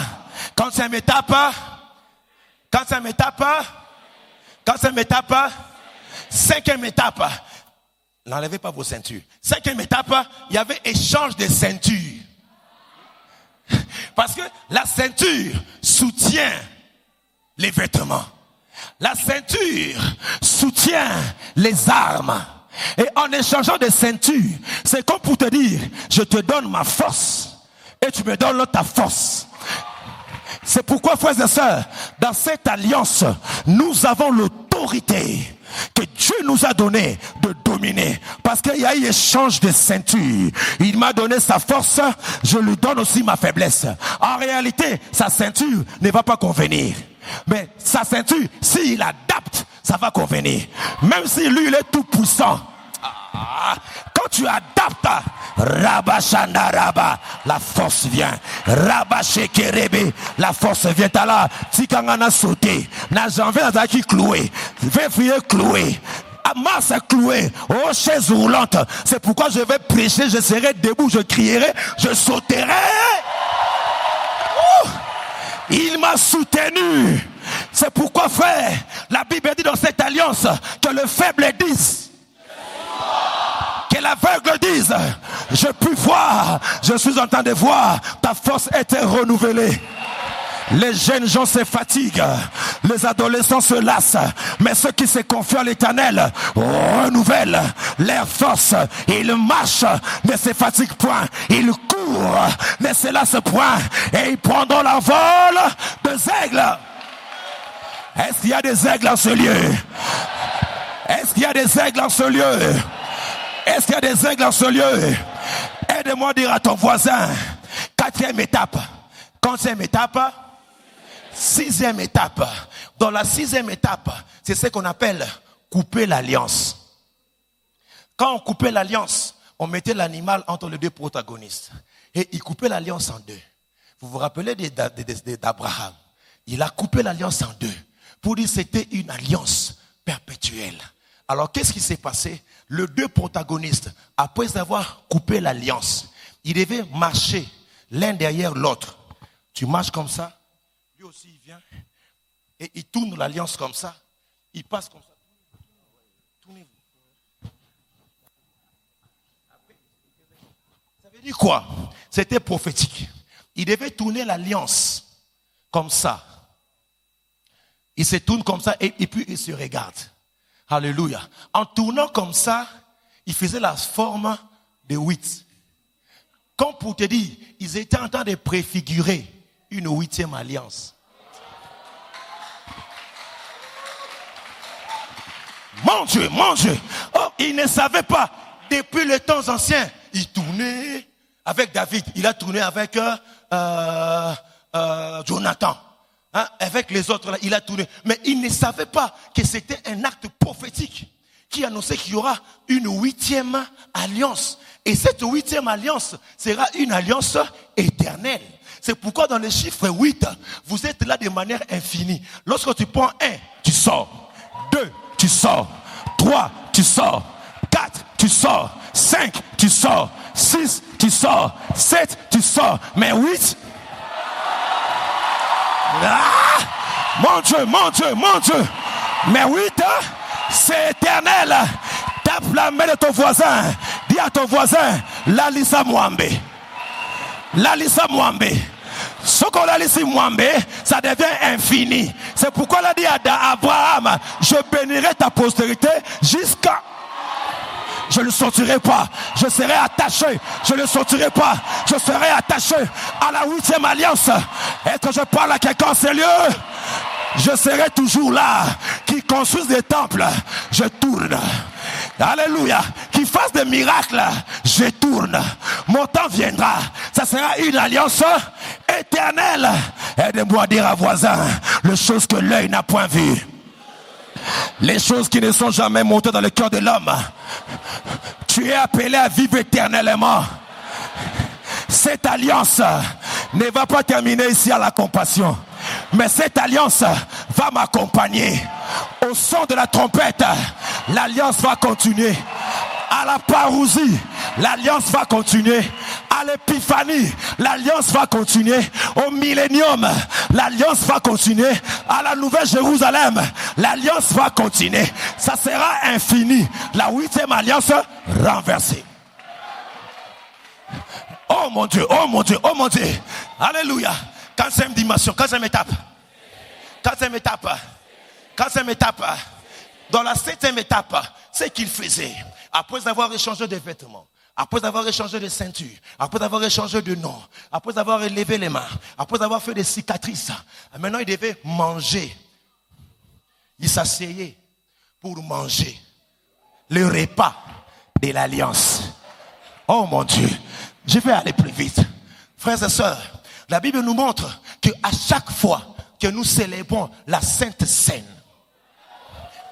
Quand ça me tape, cinquième étape, n'enlevez pas vos ceintures. Cinquième étape, il y avait échange de ceintures. Parce que la ceinture soutient les vêtements. La ceinture soutient les armes. Et en échangeant des ceintures, c'est comme pour te dire, je te donne ma force et tu me donnes ta force. C'est pourquoi, frères et sœurs, dans cette alliance, nous avons l'autorité que Dieu nous a donné de dominer. Parce qu'il y a eu échange de ceinture. Il m'a donné sa force, je lui donne aussi ma faiblesse. En réalité, sa ceinture ne va pas convenir. Mais sa ceinture, s'il adapte, ça va convenir. Même si lui, il est tout puissant. Quand tu adaptes, Rabashandaraba, la force vient. Rabashekerebe, la force vient. Là, Tikangana sauté. Na janvier, Nazaki cloué. Février cloué. Amas cloué. Oh, chaise roulante. C'est pourquoi je vais prêcher, je serai debout, je crierai, je sauterai. Il m'a soutenu. C'est pourquoi, frère, la Bible dit dans cette alliance que le faible dise, que l'aveugle dise, je puis voir, je suis en train de voir, ta force était renouvelée. Les jeunes gens se fatiguent, les adolescents se lassent, mais ceux qui se confient à l'Éternel renouvellent leur force. Ils marchent, ne se fatiguent point. Ils courent, ne se lassent point. Et ils prendront l'envol des aigles. Est-ce qu'il y a des aigles en ce lieu? Est-ce qu'il y a des aigles en ce lieu? Est-ce qu'il y a des aigles en ce lieu? Aide-moi à dire à ton voisin, 4e étape, 5e étape, 6e étape. Dans la 6e étape, c'est ce qu'on appelle couper l'alliance. Quand on coupait l'alliance, on mettait l'animal entre les deux protagonistes. Et il coupait l'alliance en deux. Vous vous rappelez d'Abraham? Il a coupé l'alliance en deux. Pour dire que c'était une alliance perpétuelle. Alors qu'est-ce qui s'est passé? Les deux protagonistes, après avoir coupé l'alliance, ils devaient marcher l'un derrière l'autre. Tu marches comme ça, lui aussi il vient, et il tourne l'alliance comme ça, il passe comme ça. Tournez-vous. Ça veut dire quoi? C'était prophétique. Il devait tourner l'alliance comme ça. Il se tourne comme ça et puis il se regarde. Alléluia. En tournant comme ça, il faisait la forme de 8. Comme pour te dire, ils étaient en train de préfigurer une 8e alliance. Mon Dieu, mon Dieu. Oh, il ne savait pas. Depuis les temps anciens, il tournait avec David. Il a tourné avec Jonathan. Hein, avec les autres, là, il a tourné. Mais il ne savait pas que c'était un acte prophétique qui annonçait qu'il y aura une 8e alliance. Et cette 8e alliance sera une alliance éternelle. C'est pourquoi dans le chiffre 8, vous êtes là de manière infinie. Lorsque tu prends 1, tu sors. 2, tu sors. 3, tu sors. 4, tu sors. 5, tu sors. 6, tu sors. 7, tu sors. Mais 8... Ah, mon Dieu, mon Dieu, mon Dieu. Mais 8, c'est éternel. Tape la main de ton voisin. Dis à ton voisin, Lalisa Mwambe. Lalisa Mwambe. Ce qu'on a laissé Mwambe, ça devient infini. C'est pourquoi il a dit à Abraham, je bénirai ta postérité jusqu'à... Je ne sortirai pas. Je serai attaché. Je ne sortirai pas. Je serai attaché à la 8e alliance. Et que je parle à quelqu'un sérieux, je serai toujours là. Qui construise des temples, je tourne. Alléluia. Qui fasse des miracles, je tourne. Mon temps viendra. Ça sera une alliance éternelle. Aide-moi à dire à voisin, les choses que l'œil n'a point vues. Les choses qui ne sont jamais montées dans le cœur de l'homme. Tu es appelé à vivre éternellement. Cette alliance ne va pas terminer ici à la compassion. Mais cette alliance va m'accompagner. Au son de la trompette, l'alliance va continuer. À la parousie, l'alliance va continuer. À l'épiphanie, l'alliance va continuer. Au millénium, l'alliance va continuer. À la nouvelle Jérusalem, l'alliance va continuer. Ça sera infini. La 8e alliance renversée. Oh mon Dieu, oh mon Dieu, oh mon Dieu. Alléluia. 4e dimension, 4e étape. 4e étape. 4e étape. Dans la 7e étape, c'est qu'il faisait. Après avoir échangé des vêtements, après avoir échangé de ceinture, après avoir échangé de nom, après avoir levé les mains, après avoir fait des cicatrices, maintenant il devait manger. Il s'asseyait pour manger le repas de l'alliance. Oh mon Dieu, je vais aller plus vite. Frères et sœurs, la Bible nous montre qu'à chaque fois que nous célébrons la Sainte Seine,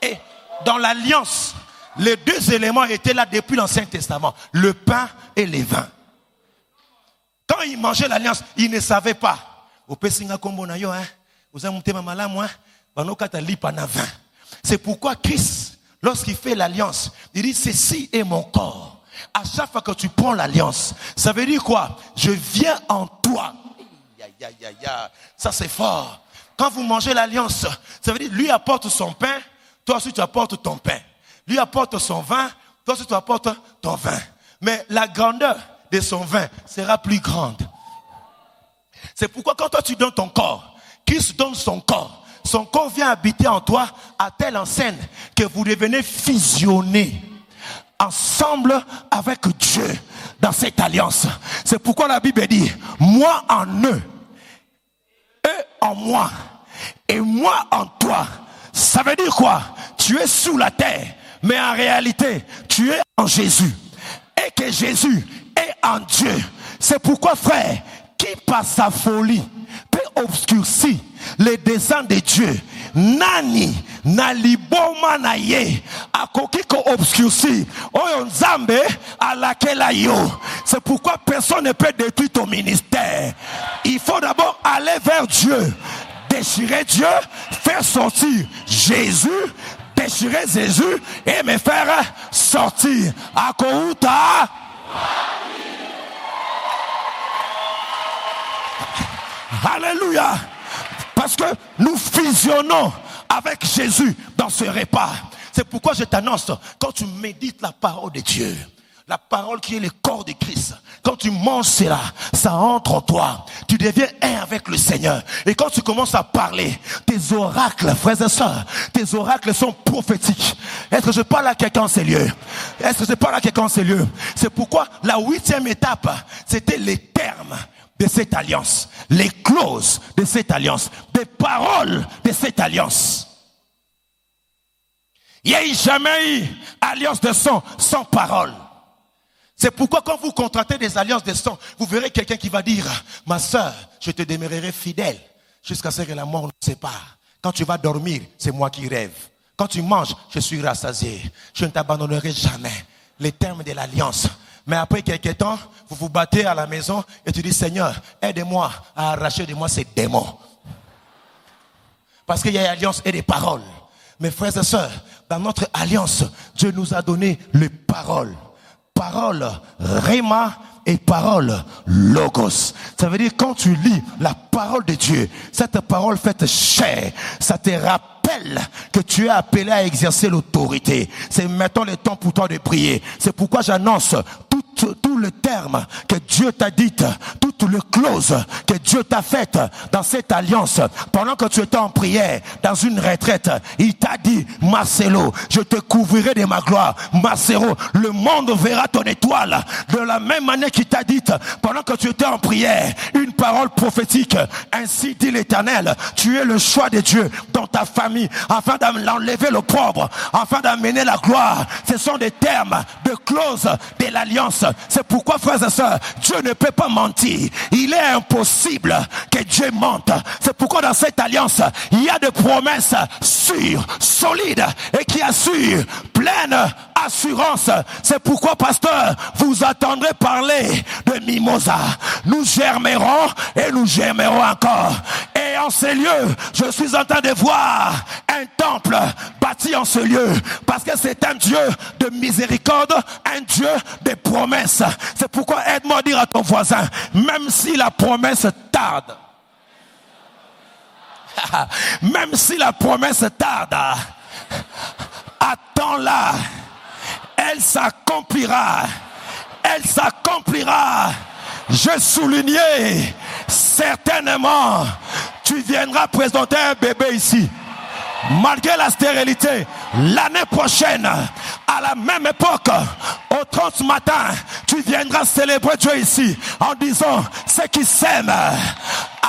et dans l'alliance, les deux éléments étaient là depuis l'Ancien Testament, le pain et les vins. Quand ils mangeaient l'alliance, ils ne savaient pas. C'est pourquoi Christ, lorsqu'il fait l'alliance, il dit ceci est mon corps. À chaque fois que tu prends l'alliance, ça veut dire quoi? Je viens en toi. Ça c'est fort. Quand vous mangez l'alliance, ça veut dire lui apporte son pain, toi aussi tu apportes ton pain. Lui apporte son vin, toi aussi tu apportes ton vin. Mais la grandeur de son vin sera plus grande. C'est pourquoi quand toi tu donnes ton corps, Christ donne son corps. Son corps vient habiter en toi à telle enseigne que vous devenez fusionnés ensemble avec Dieu dans cette alliance. C'est pourquoi la Bible dit, moi en eux, eux en moi, et moi en toi. Ça veut dire quoi? Tu es sous la terre, mais en réalité, tu es en Jésus. Et que Jésus est en Dieu. C'est pourquoi, frère, qui par sa folie peut obscurcir les desseins de Dieu, nani naliboma na ye akoki ko obscurcir oyo nzambe alakela yo. C'est pourquoi personne ne peut détruire ton ministère. Il faut d'abord aller vers Dieu, déchirer Dieu, faire sortir Jésus, déchirer Jésus et me faire sortir. Akouta. Alléluia. Parce que nous fusionnons avec Jésus dans ce repas. C'est pourquoi je t'annonce, quand tu médites la parole de Dieu, La parole qui est le corps de Christ. Quand tu manges cela, ça entre en toi. Tu deviens un avec le Seigneur. Et quand tu commences à parler, tes oracles, frères et sœurs, tes oracles sont prophétiques. Est-ce que je parle à quelqu'un en ces lieux? Est-ce que je parle à quelqu'un en ces lieux? C'est pourquoi la 8e étape, c'était les termes de cette alliance. Les clauses de cette alliance. Des paroles de cette alliance. Il n'y a jamais eu alliance de sang sans parole. C'est pourquoi quand vous contractez des alliances de sang, vous verrez quelqu'un qui va dire, ma sœur, je te demeurerai fidèle jusqu'à ce que la mort nous sépare. Quand tu vas dormir, c'est moi qui rêve. Quand tu manges, je suis rassasié. Je ne t'abandonnerai jamais. Les termes de l'alliance. Mais après quelques temps, vous vous battez à la maison et tu dis, Seigneur, aide-moi à arracher de moi ces démons. Parce qu'il y a alliance et des paroles. Mes frères et sœurs, dans notre alliance, Dieu nous a donné les paroles. Parole Rhéma et parole Logos. Ça veut dire quand tu lis la parole de Dieu, cette parole faite chair, ça te rappelle que tu es appelé à exercer l'autorité. C'est maintenant le temps pour toi de prier. C'est pourquoi j'annonce tout le terme que Dieu t'a dit, toutes les clauses que Dieu t'a faites dans cette alliance. Pendant que tu étais en prière, dans une retraite, il t'a dit, Marcelo, je te couvrirai de ma gloire. Marcelo, le monde verra ton étoile. De la même manière qu'il t'a dit, pendant que tu étais en prière, une parole prophétique. Ainsi dit l'Éternel, tu es le choix de Dieu dans ta famille, afin d'enlever l'opprobre, afin d'amener la gloire. Ce sont des termes de clauses de l'alliance. C'est pourquoi, frères et sœurs, Dieu ne peut pas mentir. Il est impossible que Dieu mente. C'est pourquoi dans cette alliance, il y a des promesses sûres, solides et qui assurent pleine assurance. C'est pourquoi, pasteur, vous attendrez parler de mimosa. Nous germerons et nous germerons encore. Et en ces lieux, je suis en train de voir un temple bâti en ce lieu. Parce que c'est un Dieu de miséricorde, un Dieu de promesses. C'est pourquoi aide-moi à dire à ton voisin, même si la promesse tarde, même si la promesse tarde, attends-la. Elle s'accomplira. Elle s'accomplira. Je soulignais, certainement, tu viendras présenter un bébé ici. Malgré la stérilité, l'année prochaine, à la même époque, au 30 matin, tu viendras célébrer Dieu ici en disant, ceux qui s'aiment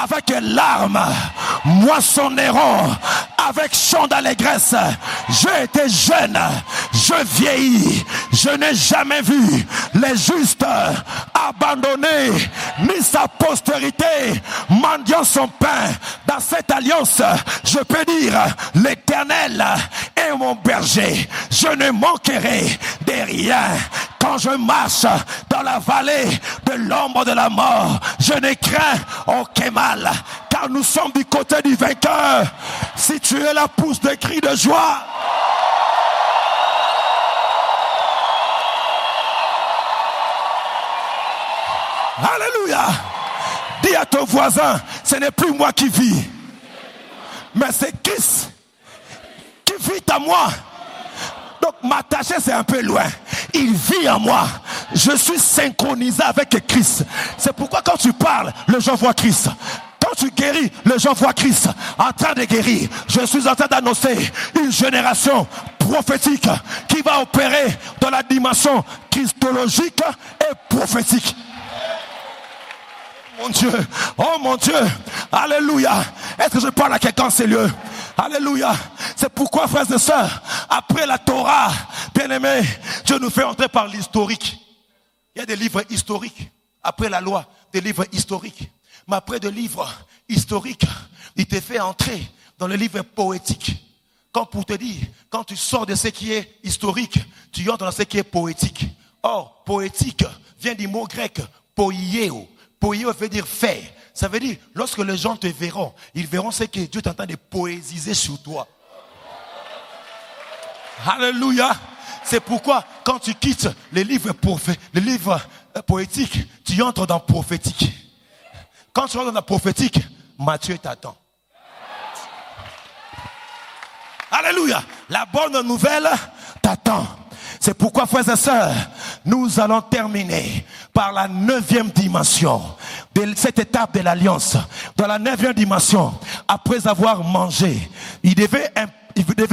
avec larmes moissonneront avec chant d'allégresse. J'ai été jeune, je vieillis, je n'ai jamais vu les justes abandonnés, ni sa postérité mendiant son pain. Dans cette alliance, je peux dire, l'Éternel est mon berger, je ne manquerai de rien. Quand je marche dans la vallée de l'ombre de la mort, je ne crains aucun mal, car nous sommes du côté du vainqueur. Si tu es là, pousse des cris de joie. Alléluia. Dis à ton voisin, ce n'est plus moi qui vis, mais c'est Christ qui vit en moi. Donc m'attacher, c'est un peu loin. Il vit en moi. Je suis synchronisé avec Christ. C'est pourquoi quand tu parles, les gens voient Christ. Quand tu guéris, les gens voient Christ en train de guérir. Je suis en train d'annoncer une génération prophétique qui va opérer dans la dimension christologique et prophétique. Mon Dieu, oh mon Dieu, alléluia. Est-ce que je parle à quelqu'un en ces lieux? Alléluia. C'est pourquoi, frères et sœurs, après la Torah, bien aimé, Dieu nous fait entrer par l'historique. Il y a des livres historiques. Après la loi, des livres historiques. Mais après des livres historiques, il te fait entrer dans les livres poétiques. Comme pour te dire, quand tu sors de ce qui est historique, tu entres dans ce qui est poétique. Or, poétique vient du mot grec poieo. Poieo veut dire faire. Ça veut dire, lorsque les gens te verront, ils verront ce que Dieu est en train de poésiser sur toi. Alléluia. C'est pourquoi, quand tu quittes les livres poétiques, tu entres dans prophétique. Quand tu entres dans la prophétique, Matthieu t'attend. Alléluia. La bonne nouvelle t'attend. C'est pourquoi, frères et sœurs, nous allons terminer par la 9e dimension de cette étape de l'alliance. Dans la 9e dimension, après avoir mangé, il devait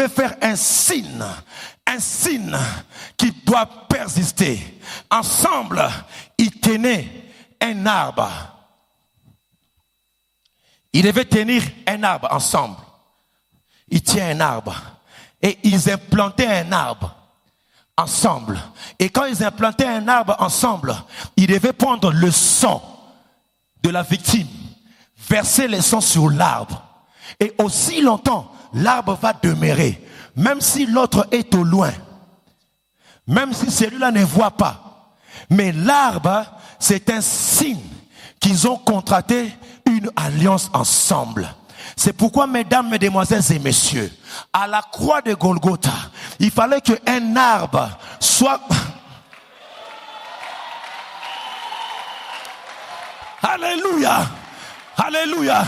faire un signe qui doit persister. Ensemble, ils tenaient un arbre. Ils devaient tenir un arbre ensemble. Ils tiennent un arbre. Et ils implantaient un arbre ensemble. Et quand ils implantaient un arbre ensemble, ils devaient prendre le sang de la victime, verser le sang sur l'arbre. Et aussi longtemps, l'arbre va demeurer. Même si l'autre est au loin. Même si celui-là ne voit pas. Mais l'arbre, c'est un signe qu'ils ont contracté une alliance ensemble. C'est pourquoi, mesdames, mesdemoiselles et messieurs, à la croix de Golgotha, il fallait qu'un arbre soit... Alléluia! Alléluia!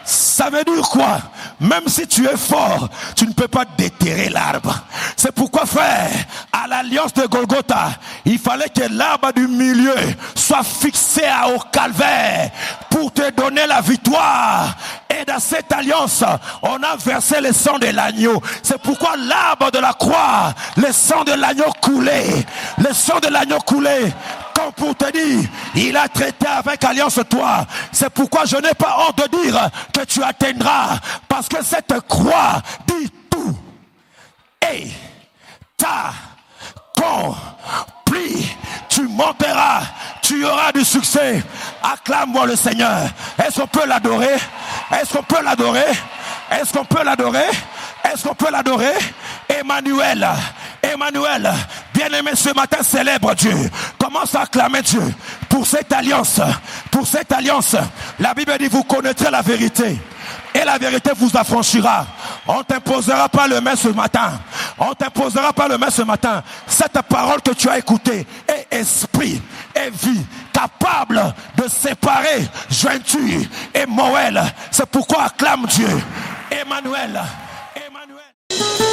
Ça veut dire quoi? Même si tu es fort, tu ne peux pas déterrer l'arbre. C'est pourquoi, frère, à l'alliance de Golgotha, il fallait que l'arbre du milieu soit fixé au calvaire pour te donner la victoire. Et dans cette alliance, on a versé le sang de l'agneau. C'est pourquoi l'arbre de la croix, le sang de l'agneau coulait. Le sang de l'agneau coulait. Comme pour te dire, il a traité avec alliance toi. C'est pourquoi je n'ai pas honte de dire que tu atteindras. Parce que cette croix dit tout. Et accompli. Tu monteras. Tu auras du succès. Acclame-moi le Seigneur. Est-ce qu'on peut l'adorer? Est-ce qu'on peut l'adorer? Est-ce qu'on peut l'adorer? Est-ce qu'on peut l'adorer? Emmanuel. Emmanuel, bien-aimé, ce matin, célèbre Dieu. Commence à acclamer Dieu pour cette alliance. Pour cette alliance, la Bible dit, vous connaîtrez la vérité. Et la vérité vous affranchira. On ne t'imposera pas le main ce matin. On ne t'imposera pas le main ce matin. Cette parole que tu as écoutée est esprit et vie, capable de séparer jointure et moelle. C'est pourquoi acclame Dieu. Emmanuel. Emmanuel.